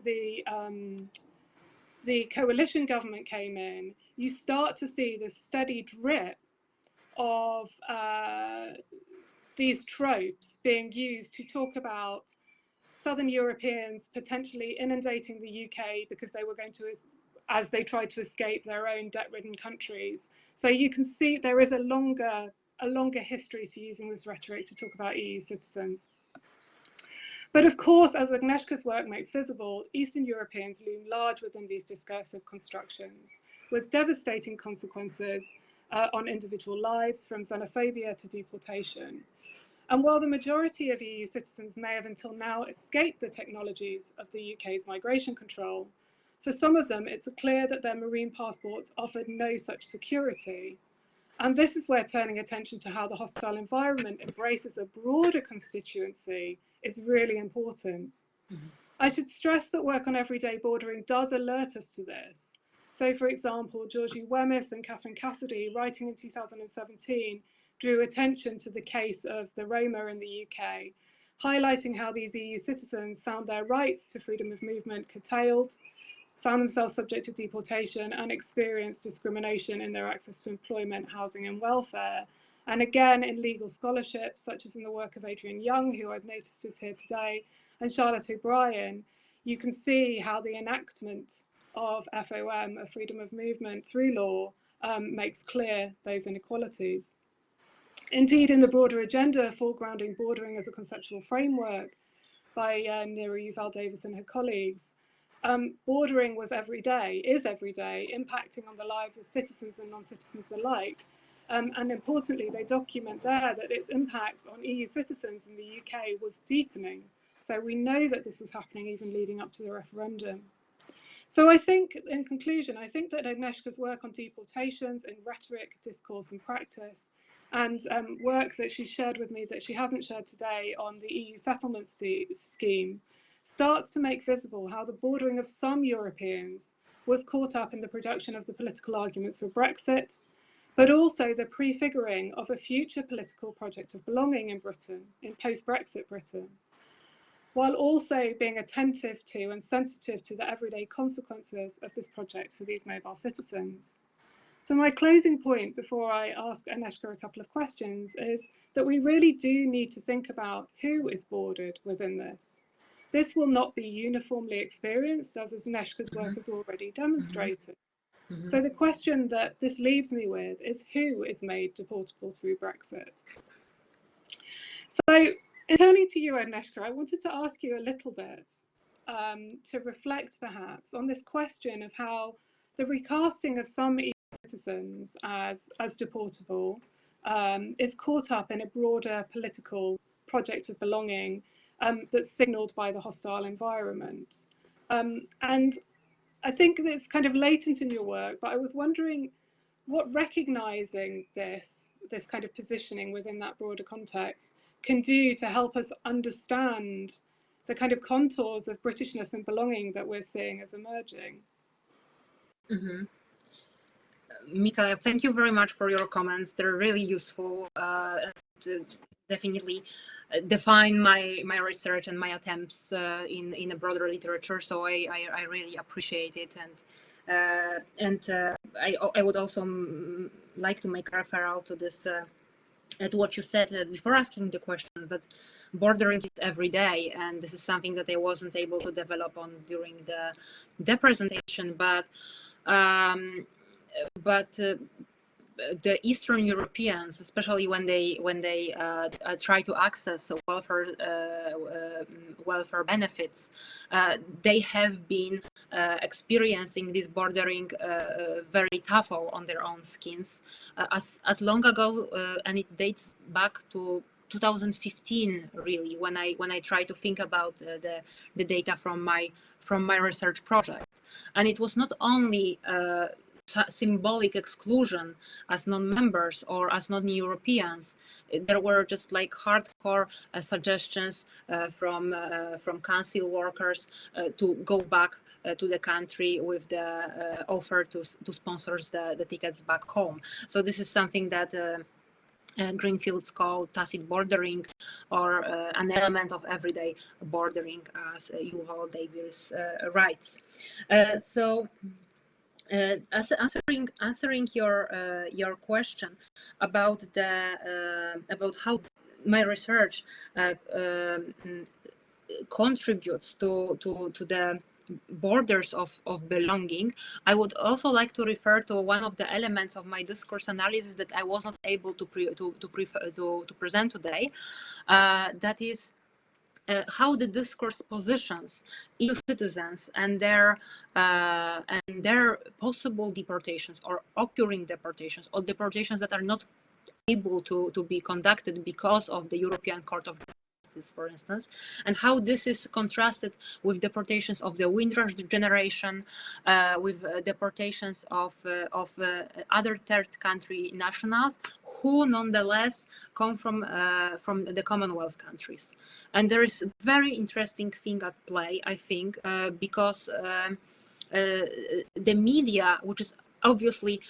the coalition government came in, you start to see this steady drip of these tropes being used to talk about Southern Europeans potentially inundating the UK because they were going to, as they tried to escape their own debt-ridden countries. So you can see there is a longer history to using this rhetoric to talk about EU citizens. But of course, as Agnieszka's work makes visible, Eastern Europeans loom large within these discursive constructions, with devastating consequences on individual lives, from xenophobia to deportation. And while the majority of EU citizens may have until now escaped the technologies of the UK's migration control, for some of them it's clear that their marine passports offered no such security. And this is where turning attention to how the hostile environment embraces a broader constituency is really important. Mm-hmm. I should stress that work on everyday bordering does alert us to this. So, for example, Georgie Wemyss and Catherine Cassidy, writing in 2017, drew attention to the case of the Roma in the UK, highlighting how these EU citizens found their rights to freedom of movement curtailed, found themselves subject to deportation, and experienced discrimination in their access to employment, housing and welfare. And again, in legal scholarship, such as in the work of Adrian Young, who I've noticed is here today, and Charlotte O'Brien, you can see how the enactment of FOM, of freedom of movement through law, makes clear those inequalities. Indeed, in the broader agenda, foregrounding bordering as a conceptual framework by Neera Yuval-Davis and her colleagues, bordering is every day, impacting on the lives of citizens and non-citizens alike. And importantly, they document there that its impacts on EU citizens in the UK was deepening. So we know that this was happening even leading up to the referendum. So I think, in conclusion, I think that Agnieszka's work on deportations in rhetoric, discourse and practice, and work that she shared with me that she hasn't shared today on the EU settlement scheme, starts to make visible how the bordering of some Europeans was caught up in the production of the political arguments for Brexit, but also the prefiguring of a future political project of belonging in Britain, in post-Brexit Britain, while also being attentive to and sensitive to the everyday consequences of this project for these mobile citizens. So my closing point before I ask Agnieszka a couple of questions is that we really do need to think about who is bordered within this. This will not be uniformly experienced, as Agnieszka's work has already demonstrated. Mm-hmm. So the question that this leaves me with is who is made deportable through Brexit? So in turning to you, Agnieszka, I wanted to ask you a little bit to reflect perhaps on this question of how the recasting of some EU citizens as deportable is caught up in a broader political project of belonging that's signalled by the hostile environment. And I think it's kind of latent in your work, but I was wondering what recognising this kind of positioning within that broader context can do to help us understand the kind of contours of Britishness and belonging that we're seeing as emerging. Mm-hmm. Michaela, thank you very much for your comments. They're really useful and definitely define my research and my attempts in a broader literature. So I really appreciate it, and I would also like to make a referral to this at what you said before asking the question, that bordering is every day, and this is something that I wasn't able to develop on during the presentation, but the Eastern Europeans, especially when they try to access welfare benefits, they have been experiencing this bordering very tough on their own skins as long ago, and it dates back to 2015, really, when I try to think about the data from my research project. And it was not only symbolic exclusion as non-members or as non-Europeans. There were just like hardcore suggestions from council workers to go back to the country with the offer to sponsor the tickets back home. So this is something that Greenfields call tacit bordering, or an element of everyday bordering, as Yuval-Davis writes. Answering your question about how my research contributes to the borders of belonging, I would also like to refer to one of the elements of my discourse analysis that I was not able to present today. That is how the discourse positions EU citizens and their possible deportations or occurring deportations, or deportations that are not able to be conducted because of the European Court of Justice, for instance, and how this is contrasted with deportations of the Windrush generation, with deportations of other third country nationals who nonetheless come from the Commonwealth countries. And there is a very interesting thing at play, I think, because the media, which is obviously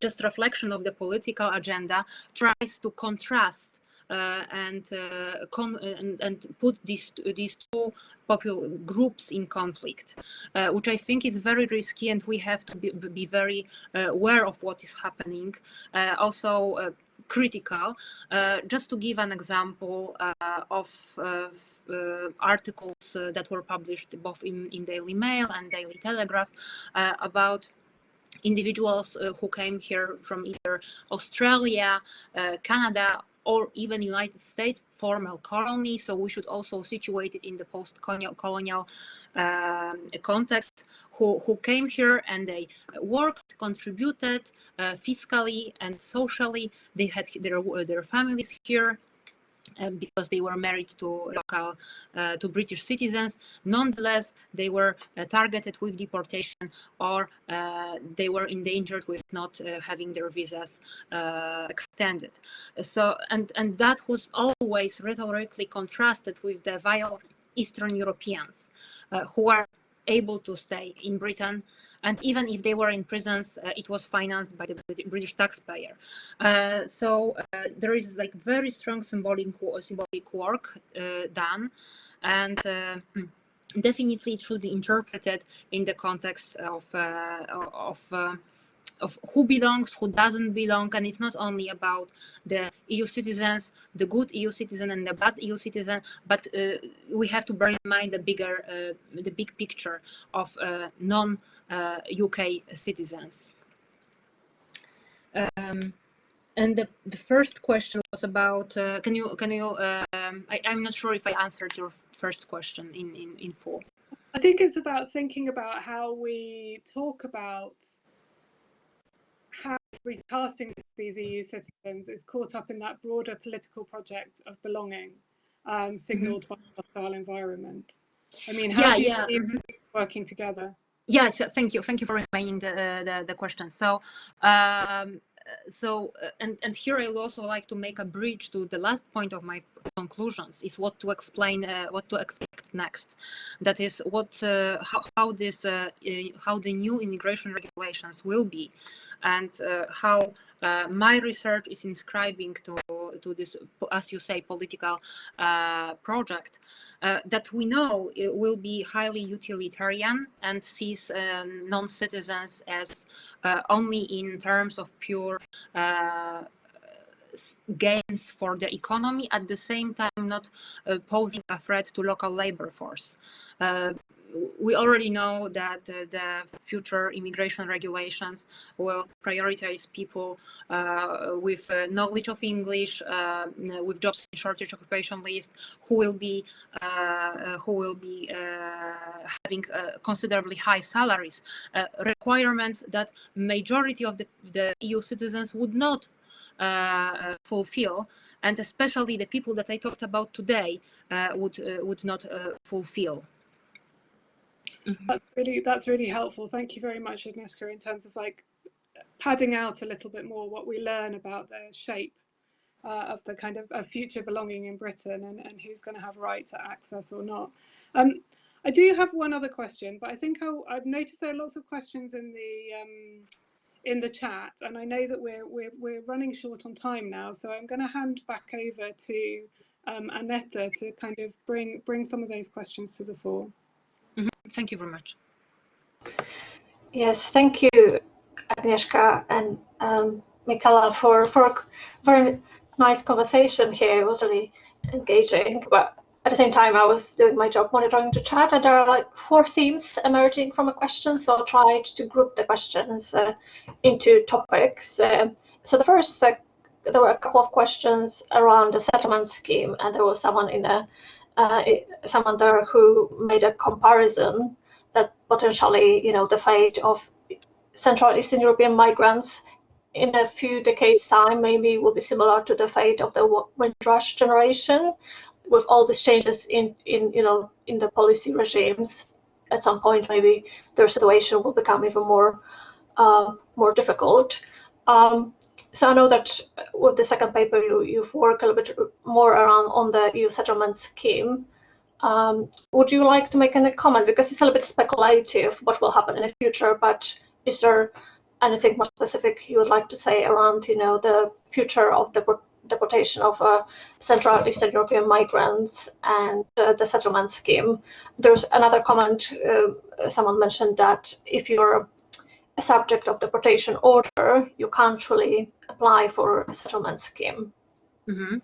just reflection of the political agenda, tries to contrast and put these two popular groups in conflict, which I think is very risky, and we have to be very aware of what is happening. Also critical. Just to give an example of articles that were published both in Daily Mail and Daily Telegraph about individuals who came here from either Australia, Canada, or even United States, former colony. So we should also situate it in the post-colonial context, who came here and they worked, contributed fiscally and socially. They had their families here. Because they were married to local, to British citizens. Nonetheless, they were targeted with deportation, or they were endangered with not having their visas extended. So, and that was always rhetorically contrasted with the vile Eastern Europeans who are able to stay in Britain, and even if they were in prisons, it was financed by the British taxpayer. So there is like very strong symbolic work done, and definitely it should be interpreted in the context of who belongs, who doesn't belong, and it's not only about the EU citizens, the good EU citizen and the bad EU citizen, but we have to bear in mind the big picture of non-UK citizens. And the first question was about, I'm not sure if I answered your first question in full. I think it's about thinking about how we talk about how recasting these EU citizens is caught up in that broader political project of belonging, signalled by the hostile environment. I mean, how do you see working together? Yes, thank you for reminding the question. So, and here I would also like to make a bridge to the last point of my conclusions, is what to explain, what to expect next. That is how the new immigration regulations will be, and how my research is inscribing to this, as you say, political project that we know it will be highly utilitarian and sees non-citizens as only in terms of pure gains for the economy, at the same time not posing a threat to local labor force. We already know that the future immigration regulations will prioritize people with knowledge of English, with jobs in shortage occupation list, who will be having considerably high salaries, requirements that majority of the EU citizens would not fulfill, and especially the people that I talked about today would not fulfill. That's really helpful. Thank you very much, Agnieszka, in terms of like padding out a little bit more what we learn about the shape of the kind of future belonging in Britain, and who's going to have right to access or not. I do have one other question, but I think I've noticed there are lots of questions in the chat, and I know that we're running short on time now, so I'm going to hand back over to Annette to kind of bring some of those questions to the fore. Thank you very much. Yes, thank you, Agnieszka and Michaela, for very nice conversation here. It was really engaging. But at the same time, I was doing my job monitoring the chat, and there are like 4 themes emerging from a question. So I tried to group the questions into topics. So the first, there were a couple of questions around the settlement scheme, and there was someone someone there who made a comparison that potentially, the fate of Central Eastern European migrants in a few decades' time maybe will be similar to the fate of the Windrush generation, with all these changes in the policy regimes. At some point, maybe their situation will become even more difficult. So I know that with the second paper, you've worked a little bit more around on the EU settlement scheme. Would you like to make any comment? Because it's a little bit speculative what will happen in the future, but is there anything more specific you would like to say around, the future of the deportation of Central Eastern European migrants and the settlement scheme? There's another comment. Someone mentioned that if you're a subject of deportation order, you can't really apply for a settlement scheme. Mm-hmm.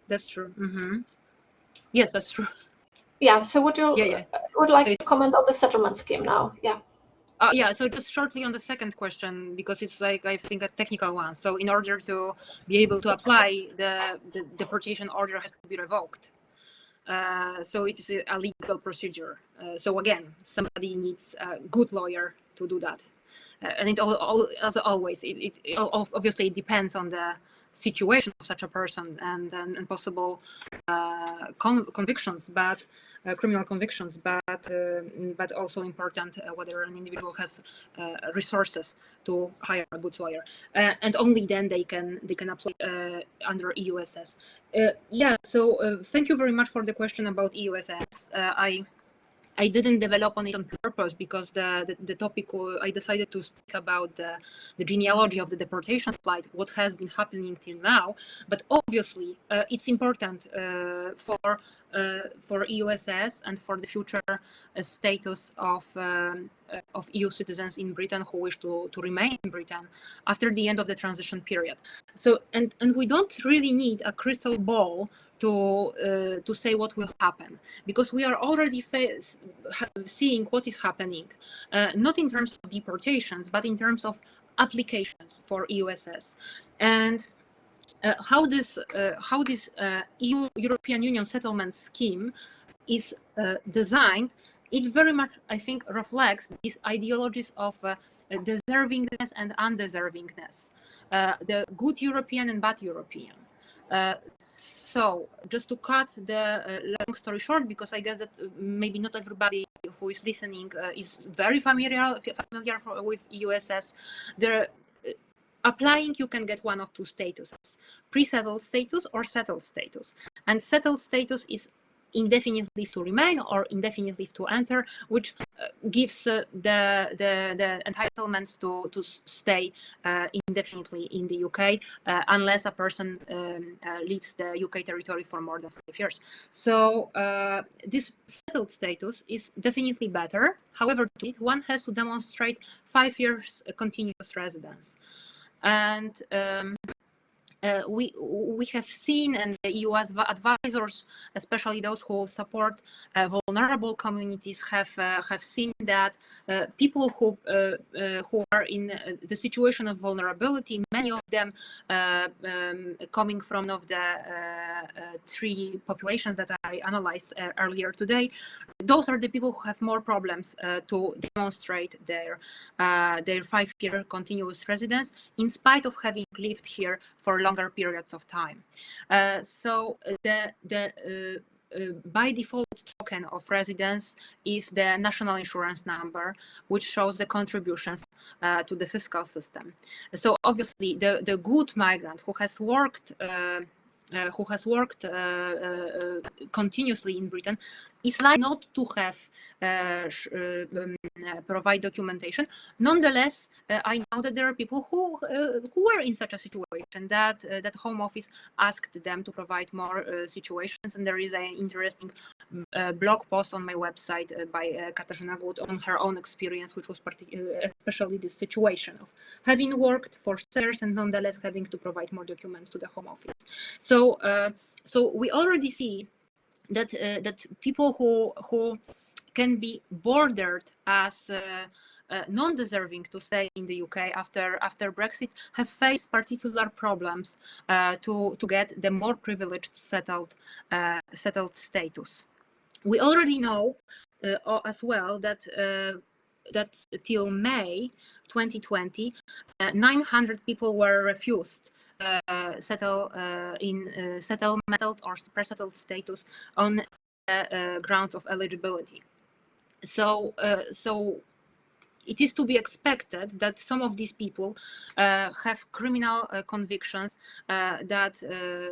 That's true. Mm-hmm. Yes, that's true. Yeah. So would you would like to comment on the settlement scheme now? Yeah. Yeah, so just shortly on the second question, because it's like, I think, a technical one. So in order to be able to apply, the deportation order has to be revoked. So it is a legal procedure. So again, somebody needs a good lawyer to do that. And it as always, it obviously it depends on the situation of such a person and possible convictions, but criminal convictions, but also important whether an individual has resources to hire a good lawyer, and only then they can apply under EUSS. Yeah, so thank you very much for the question about EUSS. I didn't develop on it on purpose because the topic, I decided to speak about the genealogy of the deportation flight, what has been happening till now. But obviously, it's important for EUSS and for the future status of EU citizens in Britain who wish to remain in Britain after the end of the transition period. So and we don't really need a crystal ball to say what will happen, because we are already seeing what is happening, not in terms of deportations, but in terms of applications for EUSS. And how this European Union settlement scheme is designed, it very much, I think, reflects these ideologies of deservingness and undeservingness, the good European and bad European. So just to cut the long story short, because I guess that maybe not everybody who is listening is very familiar with EUSS, applying, you can get one of two statuses: pre-settled status or settled status. And settled status is indefinite leave to remain or indefinite leave to enter, which gives the entitlements to stay indefinitely in the UK unless a person leaves the UK territory for more than 5 years. So this settled status is definitely better. However, to it, one has to demonstrate 5 years continuous residence. And we have seen, and the EU advisors, especially those who support vulnerable communities, have seen that people who are in the situation of vulnerability, many of them coming from of the 3 populations that I analyzed earlier today, those are the people who have more problems to demonstrate their 5-year continuous residence, in spite of having lived here for longer periods of time. So the by default token of residence is the national insurance number, which shows the contributions to the fiscal system. So obviously the good migrant who has worked continuously in Britain is likely not to have provide documentation. Nonetheless, I know that there are people who were in such a situation that Home Office asked them to provide more situations, and there is an interesting blog post on my website by Katarzyna Gut on her own experience, which was especially this situation of having worked for years and nonetheless having to provide more documents to the Home Office. So we already see that people who can be bordered as non-deserving to stay in the UK after Brexit have faced particular problems to get the more privileged settled status. We already know as well that till May 2020, 900 people were refused settle in settled or pre-settled status on grounds of eligibility. So it is to be expected that some of these people have criminal convictions that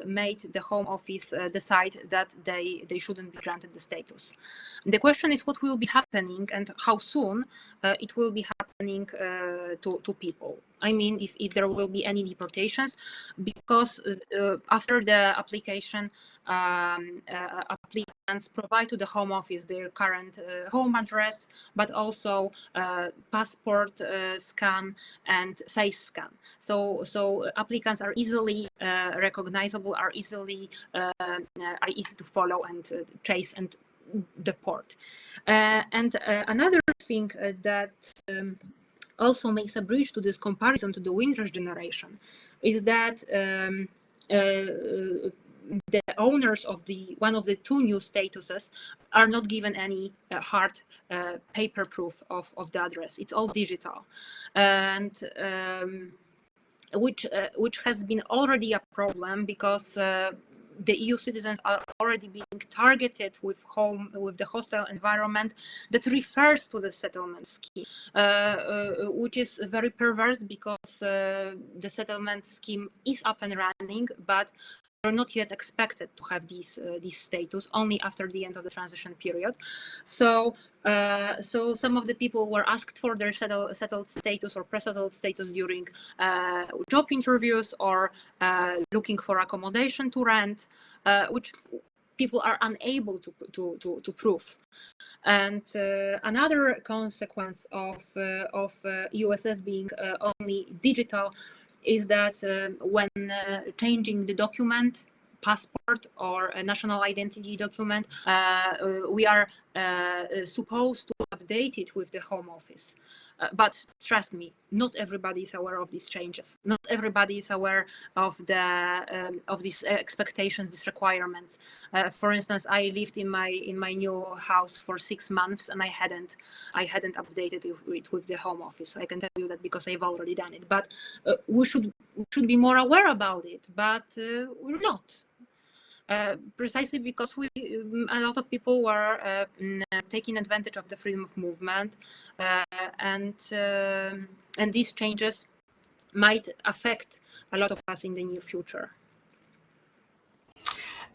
made the Home Office decide that they shouldn't be granted the status. The question is what will be happening and how soon it will be happening to people. I mean, if there will be any deportations, because after the application, applicants provide to the Home Office their current home address, but also passport scan and face scan. So applicants are easily recognizable, are easy to follow and trace and deport. And another thing that also makes a bridge to this comparison to the Windrush generation is that the owners of one of the two new statuses are not given any hard paper proof of the address. It's all digital, and which has been already a problem because the EU citizens are already being targeted with the hostile environment that refers to the settlement scheme, which is very perverse because the settlement scheme is up and running, but are not yet expected to have this status only after the end of the transition period. So some of the people were asked for their settled status or pre-settled status during job interviews or looking for accommodation to rent, which people are unable to prove. And another consequence of USS being only digital is that when changing the document, passport or a national identity document, we are supposed to update it with the Home Office. But trust me, not everybody is aware of these changes. Not everybody is aware of these expectations, these requirements. For instance, I lived in my new house for 6 months, and I hadn't updated it with the Home Office. So I can tell you that because I've already done it. But we should be more aware about it. But we're not. Precisely because a lot of people were taking advantage of the freedom of movement, and these changes might affect a lot of us in the near future.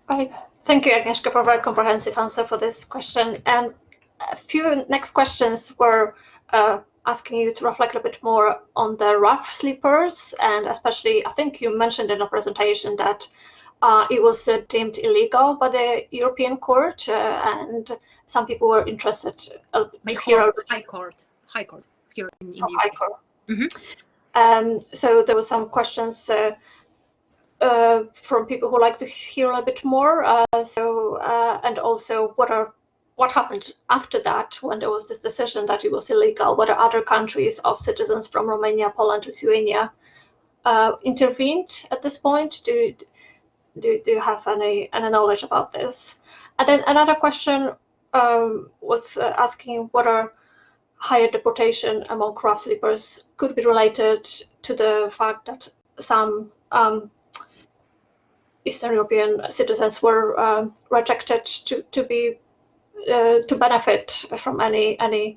Right. Thank you, Agnieszka, for a very comprehensive answer for this question. And a few next questions were asking you to reflect a bit more on the rough sleepers, and especially, I think you mentioned in a presentation that it was deemed illegal by the European Court, and some people were interested to hear. High Court here in the High UK. Court. Mm-hmm. So there were some questions from people who like to hear a bit more. And also what happened after that when there was this decision that it was illegal? Whether other countries of citizens from Romania, Poland, Lithuania intervened at this point? Do you have any knowledge about this? And then another question was asking whether higher deportation among rough sleepers could be related to the fact that some Eastern European citizens were rejected to benefit from to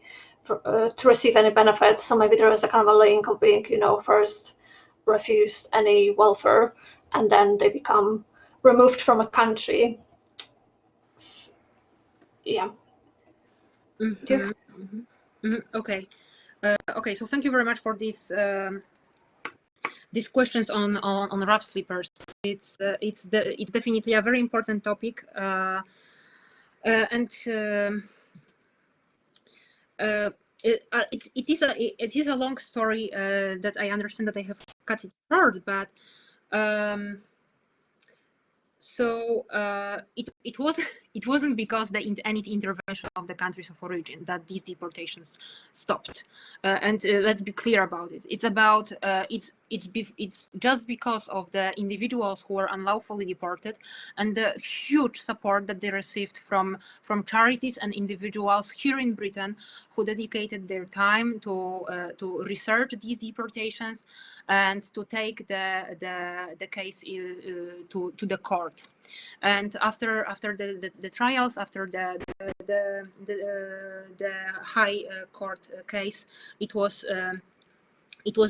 receive any benefits. So maybe there is a kind of a link of being, first refused any welfare and then they become removed from a country. Yeah. Okay. Okay. So thank you very much for these questions on rough sleepers. It's definitely a very important topic, and it is a long story that I understand that I have cut it short, but. So it it wasn't because any intervention of the countries of origin that these deportations stopped. And let's be clear about it. It's about it's just because of the individuals who were unlawfully deported and the huge support that they received from charities and individuals here in Britain who dedicated their time to research these deportations and to take the case to the court. And after the trials, after the high court case, it was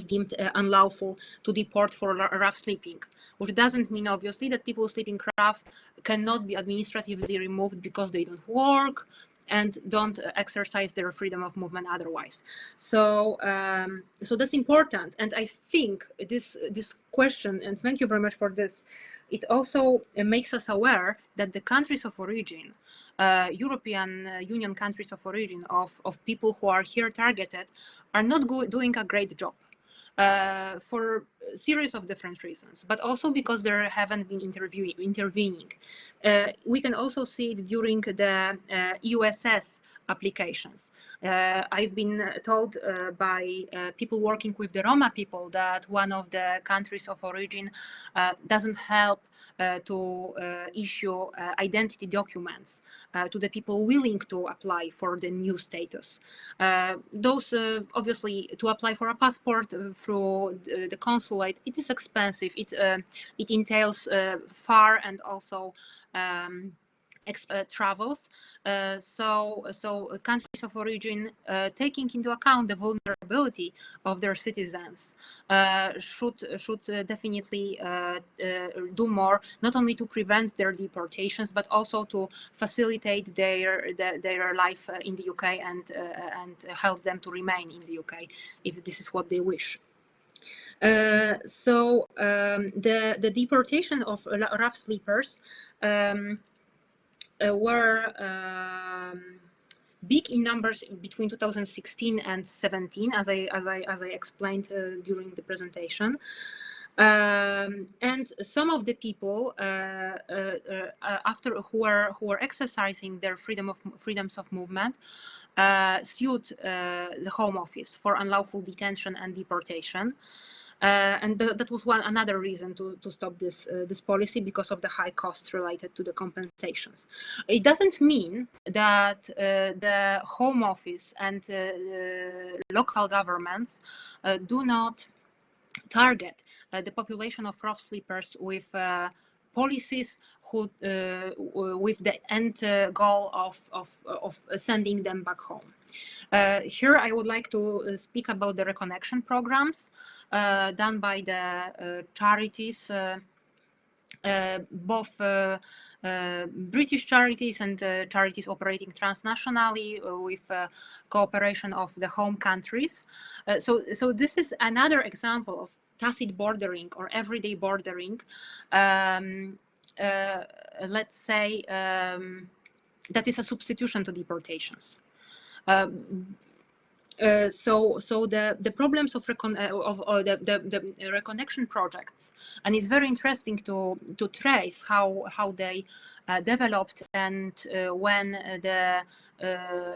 deemed unlawful to deport for rough sleeping, which doesn't mean obviously that people sleeping rough cannot be administratively removed because they don't work and don't exercise their freedom of movement otherwise. So so that's important, and I think this question, and thank you very much for this, it also makes us aware that the countries of origin, European Union countries of origin of people who are here targeted, are not doing a great job for a series of different reasons, but also because there haven't been intervening. We can also see it during the EUSS applications. I've been told by people working with the Roma people that one of the countries of origin doesn't help to issue identity documents to the people willing to apply for the new status. Those obviously, to apply for a passport through the consulate, it is expensive. It entails far and also travels. So countries of origin, taking into account the vulnerability of their citizens, should definitely do more, not only to prevent their deportations, but also to facilitate their life in the UK and help them to remain in the UK if this is what they wish. So the deportation of rough sleepers were big in numbers between 2016 and 17, as I explained during the presentation. And some of the people who were exercising their freedoms of movement sued the Home Office for unlawful detention and deportation. And that was another reason to stop this policy, because of the high costs related to the compensations. It doesn't mean that the Home Office and local governments do not target the population of rough sleepers with policies with the end goal of sending them back home. Here I would like to speak about the reconnection programs done by the charities, both British charities and charities operating transnationally with cooperation of the home countries. So this is another example of tacit bordering or everyday bordering, let's say, that is a substitution to deportations. So the problems of the reconnection projects, and it's very interesting to trace how they developed and when the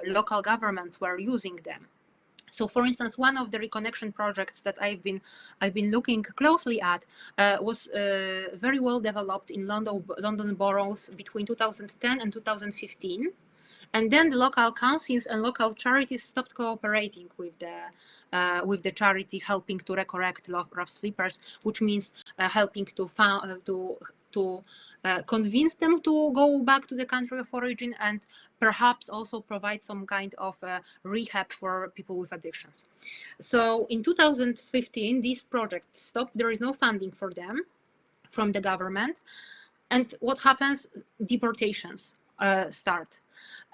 local governments were using them. So, for instance, one of the reconnection projects that I've been looking closely at was very well developed in London boroughs between 2010 and 2015. And then the local councils and local charities stopped cooperating with the charity helping to recorrect rough sleepers, which means helping to convince them to go back to the country of origin and perhaps also provide some kind of rehab for people with addictions. So in 2015, these projects stopped. There is no funding for them from the government. And what happens? Deportations start.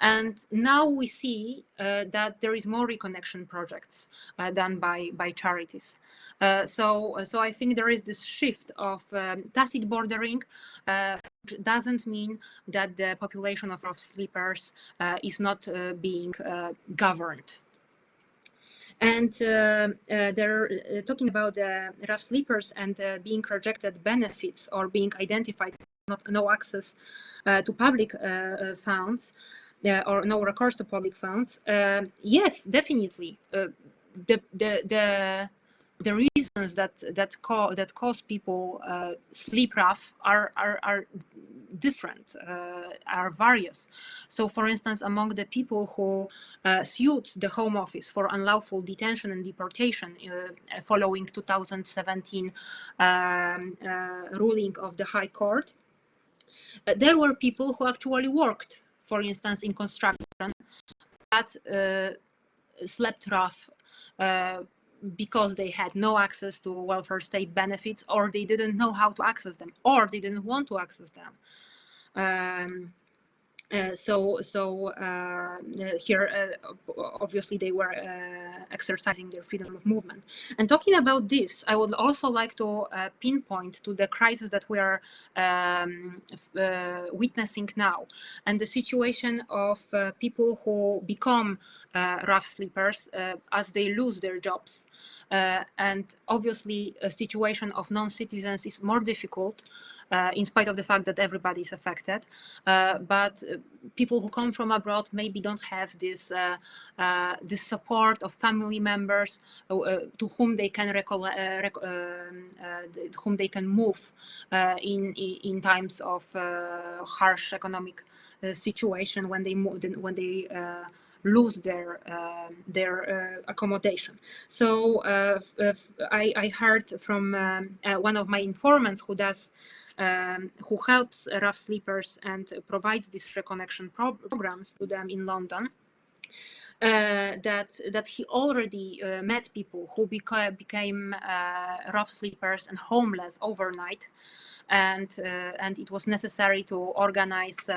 And now we see that there is more reconnection projects done by charities. So I think there is this shift of tacit bordering, which doesn't mean that the population of rough sleepers is not being governed. And they're talking about the rough sleepers and being rejected benefits or being identified no access to public funds or no recourse to public funds. Yes, definitely. The reasons that cause people sleep rough are different, are various. So, for instance, among the people who sued the Home Office for unlawful detention and deportation following 2017 ruling of the High Court, there were people who actually worked, for instance, in construction, that slept rough because they had no access to welfare state benefits, or they didn't know how to access them, or they didn't want to access them. Here, obviously, they were exercising their freedom of movement. And talking about this, I would also like to pinpoint to the crisis that we are witnessing now, and the situation of people who become rough sleepers as they lose their jobs. And obviously, a situation of non-citizens is more difficult, in spite of the fact that everybody is affected. But people who come from abroad maybe don't have this this support of family members to whom they can whom they can move in times of harsh economic situation, when they lose their accommodation. So I heard from one of my informants who helps rough sleepers and provides these reconnection programs to them in London, that he already met people who became rough sleepers and homeless overnight, and it was necessary to organize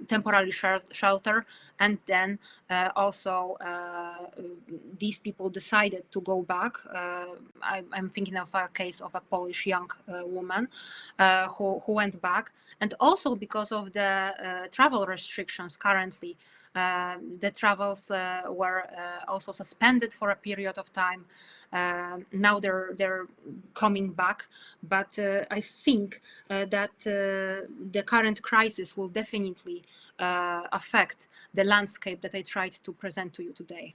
temporary shelter, and then also these people decided to go back. I'm thinking of a case of a Polish young woman who went back, and also because of the travel restrictions currently. The travels were also suspended for a period of time. Now they're coming back, but I think that the current crisis will definitely affect the landscape that I tried to present to you today.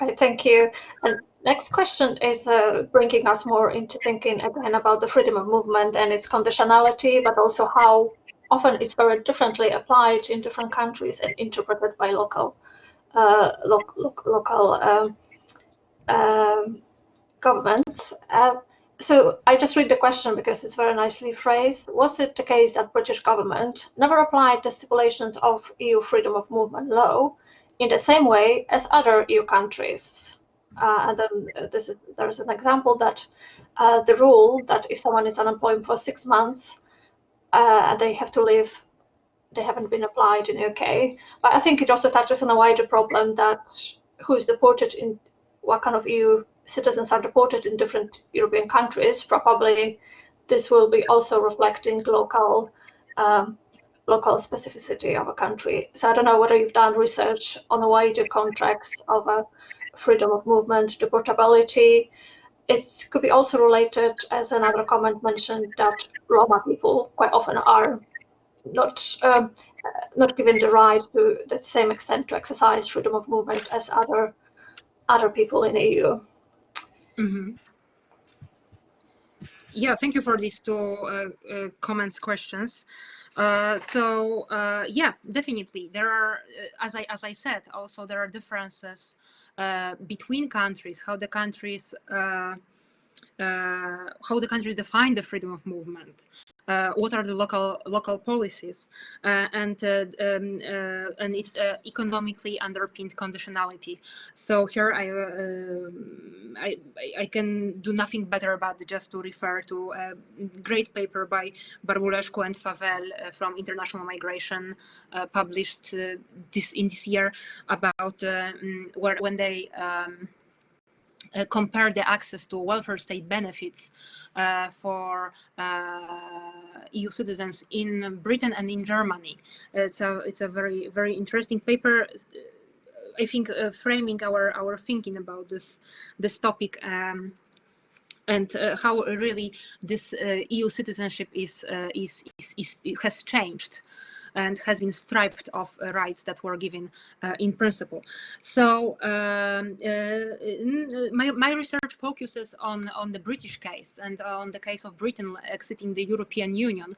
Right, thank you. And next question is bringing us more into thinking again about the freedom of movement and its conditionality, but also how often it's very differently applied in different countries and interpreted by local governments. So I just read the question because it's very nicely phrased. Was it the case that British government never applied the stipulations of EU freedom of movement law in the same way as other EU countries? And then there's an example that the rule that if someone is unemployed for 6 months and they have to leave, they haven't been applied in the UK. But I think it also touches on a wider problem that who is deported in what kind of EU citizens are deported in different European countries. Probably this will be also reflecting local specificity of a country. So I don't know whether you've done research on the wider context of freedom of movement, deportability. It could be also related, as another comment mentioned, that Roma people quite often are not given the right to the same extent to exercise freedom of movement as other people in the EU. Mm-hmm. Yeah, thank you for these two questions. Yeah, definitely there are, as I said, also there are differences between countries, how the countries define the freedom of movement. What are the local policies, and its economically underpinned conditionality. So here I can do nothing better but just to refer to a great paper by Barbulescu and Favel from International Migration, published in this year, about when they compare the access to welfare state benefits for EU citizens in Britain and in Germany. So it's a very, very interesting paper. I think framing our thinking about this topic and how really this EU citizenship has changed and has been stripped of rights that were given in principle. So my research focuses on the British case and on the case of Britain exiting the European Union.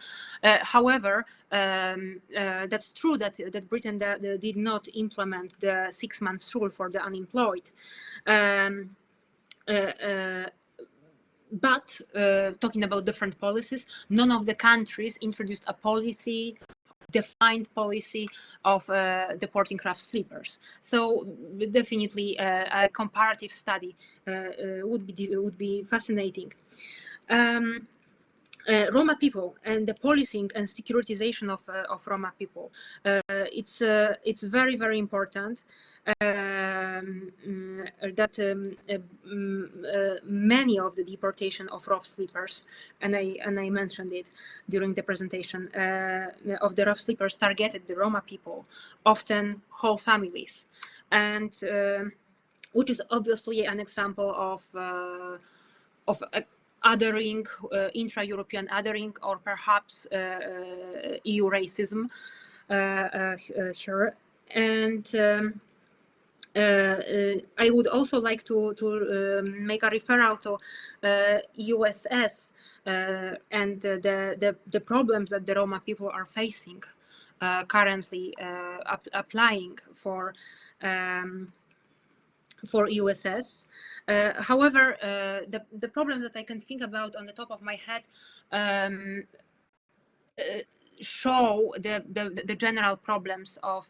However, that's true that Britain did not implement the 6 months rule for the unemployed. But talking about different policies, none of the countries introduced a defined policy of deporting rough sleepers. So definitely a comparative study would be fascinating. Roma people and the policing and securitization of Roma people. It's very, very important that many of the deportation of rough sleepers, and I mentioned it during the presentation, of the rough sleepers targeted the Roma people, often whole families, and which is obviously an example of othering, intra-European othering, or perhaps EU racism here. And I would also like to make a referral to USS and the problems that the Roma people are facing currently applying for USS. However, the problems that I can think about on the top of my head show the general problems of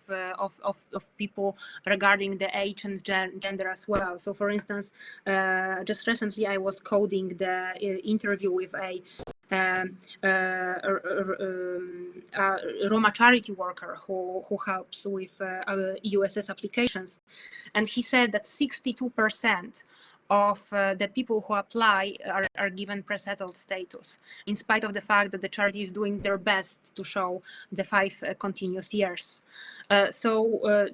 people regarding the age and gender as well. So, for instance, just recently I was coding the interview with a Roma charity worker who helps with USS applications, and he said that 62% of the people who apply are given pre-settled status, in spite of the fact that the charity is doing their best to show the 5 continuous years. So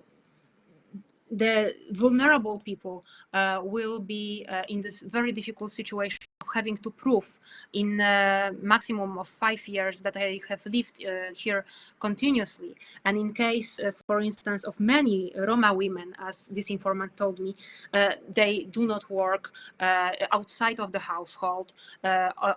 the vulnerable people will be in this very difficult situation of having to prove in a maximum of 5 years that they have lived here continuously. And in case, for instance, of many Roma women, as this informant told me, they do not work outside of the household.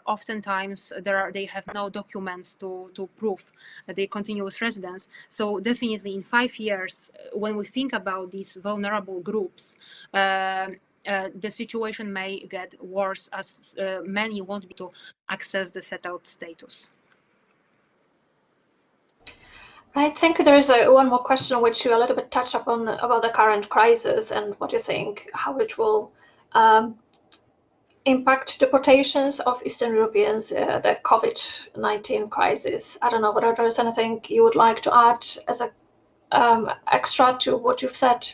Oftentimes they have no documents to prove their continuous residence. So definitely in 5 years, when we think about these vulnerable groups, the situation may get worse, as many won't be able to access the settled status. I think there is one more question which you a little bit touched upon about the current crisis and what you think, how it will impact deportations of Eastern Europeans, the COVID-19 crisis. I don't know whether there's anything you would like to add as a extra to what you've said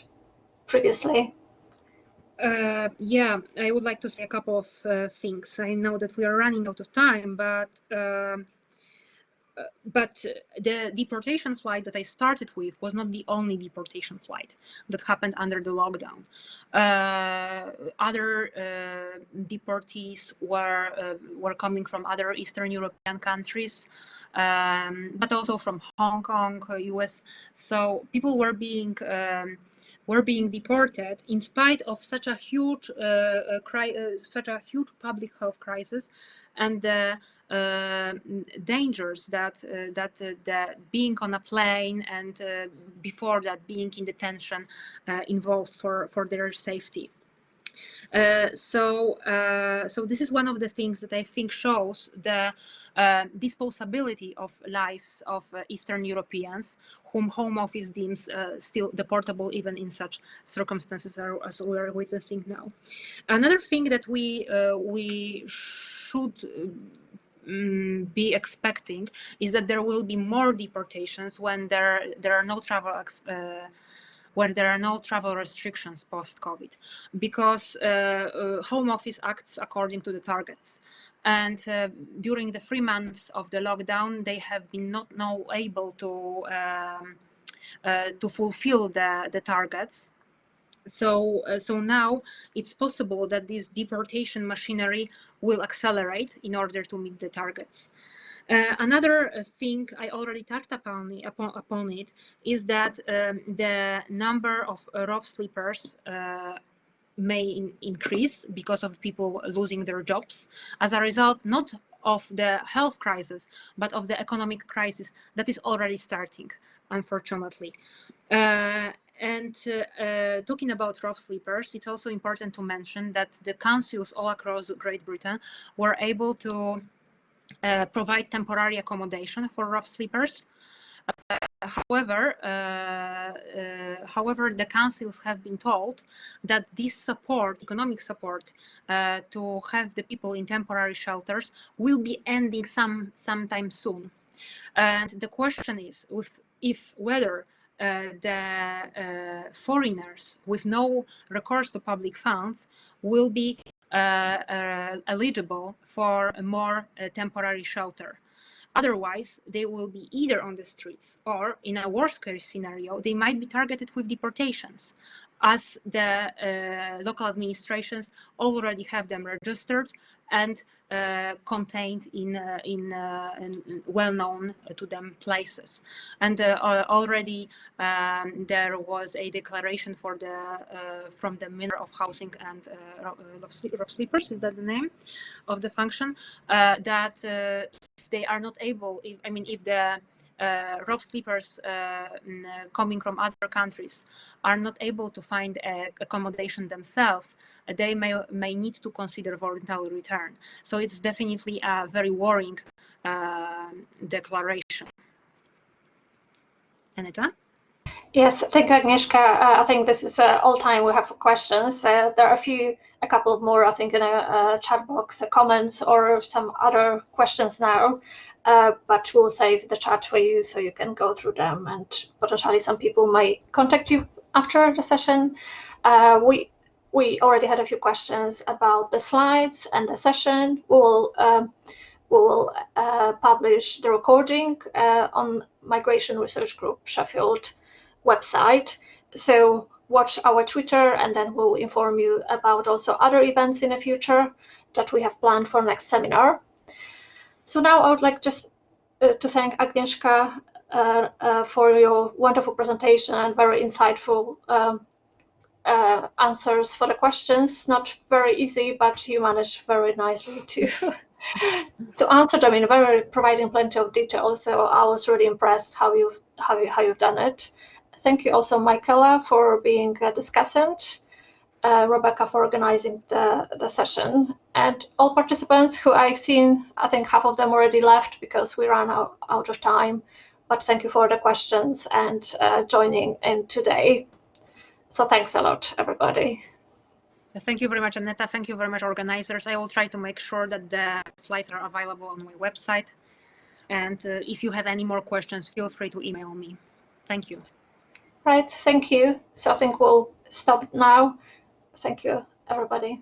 previously. Yeah, I would like to say a couple of things. I know that we are running out of time, but the deportation flight that I started with was not the only deportation flight that happened under the lockdown. Other deportees were coming from other Eastern European countries, but also from Hong Kong, US. So people were being deported in spite of such a huge public health crisis and the dangers that being on a plane and before that being in detention involved for their safety. So this is one of the things that I think shows the disposability of lives of Eastern Europeans, whom Home Office deems still deportable even in such circumstances as we are witnessing now. Another thing that we should be expecting is that there will be more deportations when there are no travel where there are no travel restrictions post-COVID, because Home Office acts according to the targets. And during the 3 months of the lockdown, they have been not able to fulfill the targets. So now it's possible that this deportation machinery will accelerate in order to meet the targets. Another thing I already touched upon it is that the number of rough sleepers may increase because of people losing their jobs as a result not of the health crisis but of the economic crisis that is already starting, unfortunately. Talking about rough sleepers, it's also important to mention that the councils all across Great Britain were able to provide temporary accommodation for rough sleepers. However, the councils have been told that this support, economic support, to have the people in temporary shelters will be ending sometime soon. And the question is whether the foreigners with no recourse to public funds will be eligible for a more temporary shelter. Otherwise, they will be either on the streets or, in a worst case scenario, they might be targeted with deportations, as the local administrations already have them registered and contained in well-known to them places. And already there was a declaration for from the Minister of Housing and Rough Sleepers, is that the name of the function, that they are not able, if the rough sleepers coming from other countries are not able to find accommodation themselves, they may need to consider voluntary return. So it's definitely a very worrying declaration. Aneta? Yes, thank you, Agnieszka. I think this is all time we have for questions. There are a couple of more, I think, in a chat box, comments or some other questions now, but we'll save the chat for you so you can go through them, and potentially some people might contact you after the session. We already had a few questions about the slides and the session. We will publish the recording on Migration Research Group Sheffield website. So watch our Twitter, and then we'll inform you about also other events in the future that we have planned for next seminar. So now I would like just to thank Agnieszka for your wonderful presentation and very insightful answers for the questions. Not very easy, but you managed very nicely to answer them in providing plenty of details. So I was really impressed how you've done it. Thank you also, Michaela, for being a discussant, Rebecca for organizing the session, and all participants who I've seen. I think half of them already left because we ran out of time, but thank you for the questions and joining in today. So thanks a lot, everybody. Thank you very much, Aneta. Thank you very much, organizers. I will try to make sure that the slides are available on my website. And if you have any more questions, feel free to email me. Thank you. Right, thank you. So I think we'll stop now. Thank you, everybody.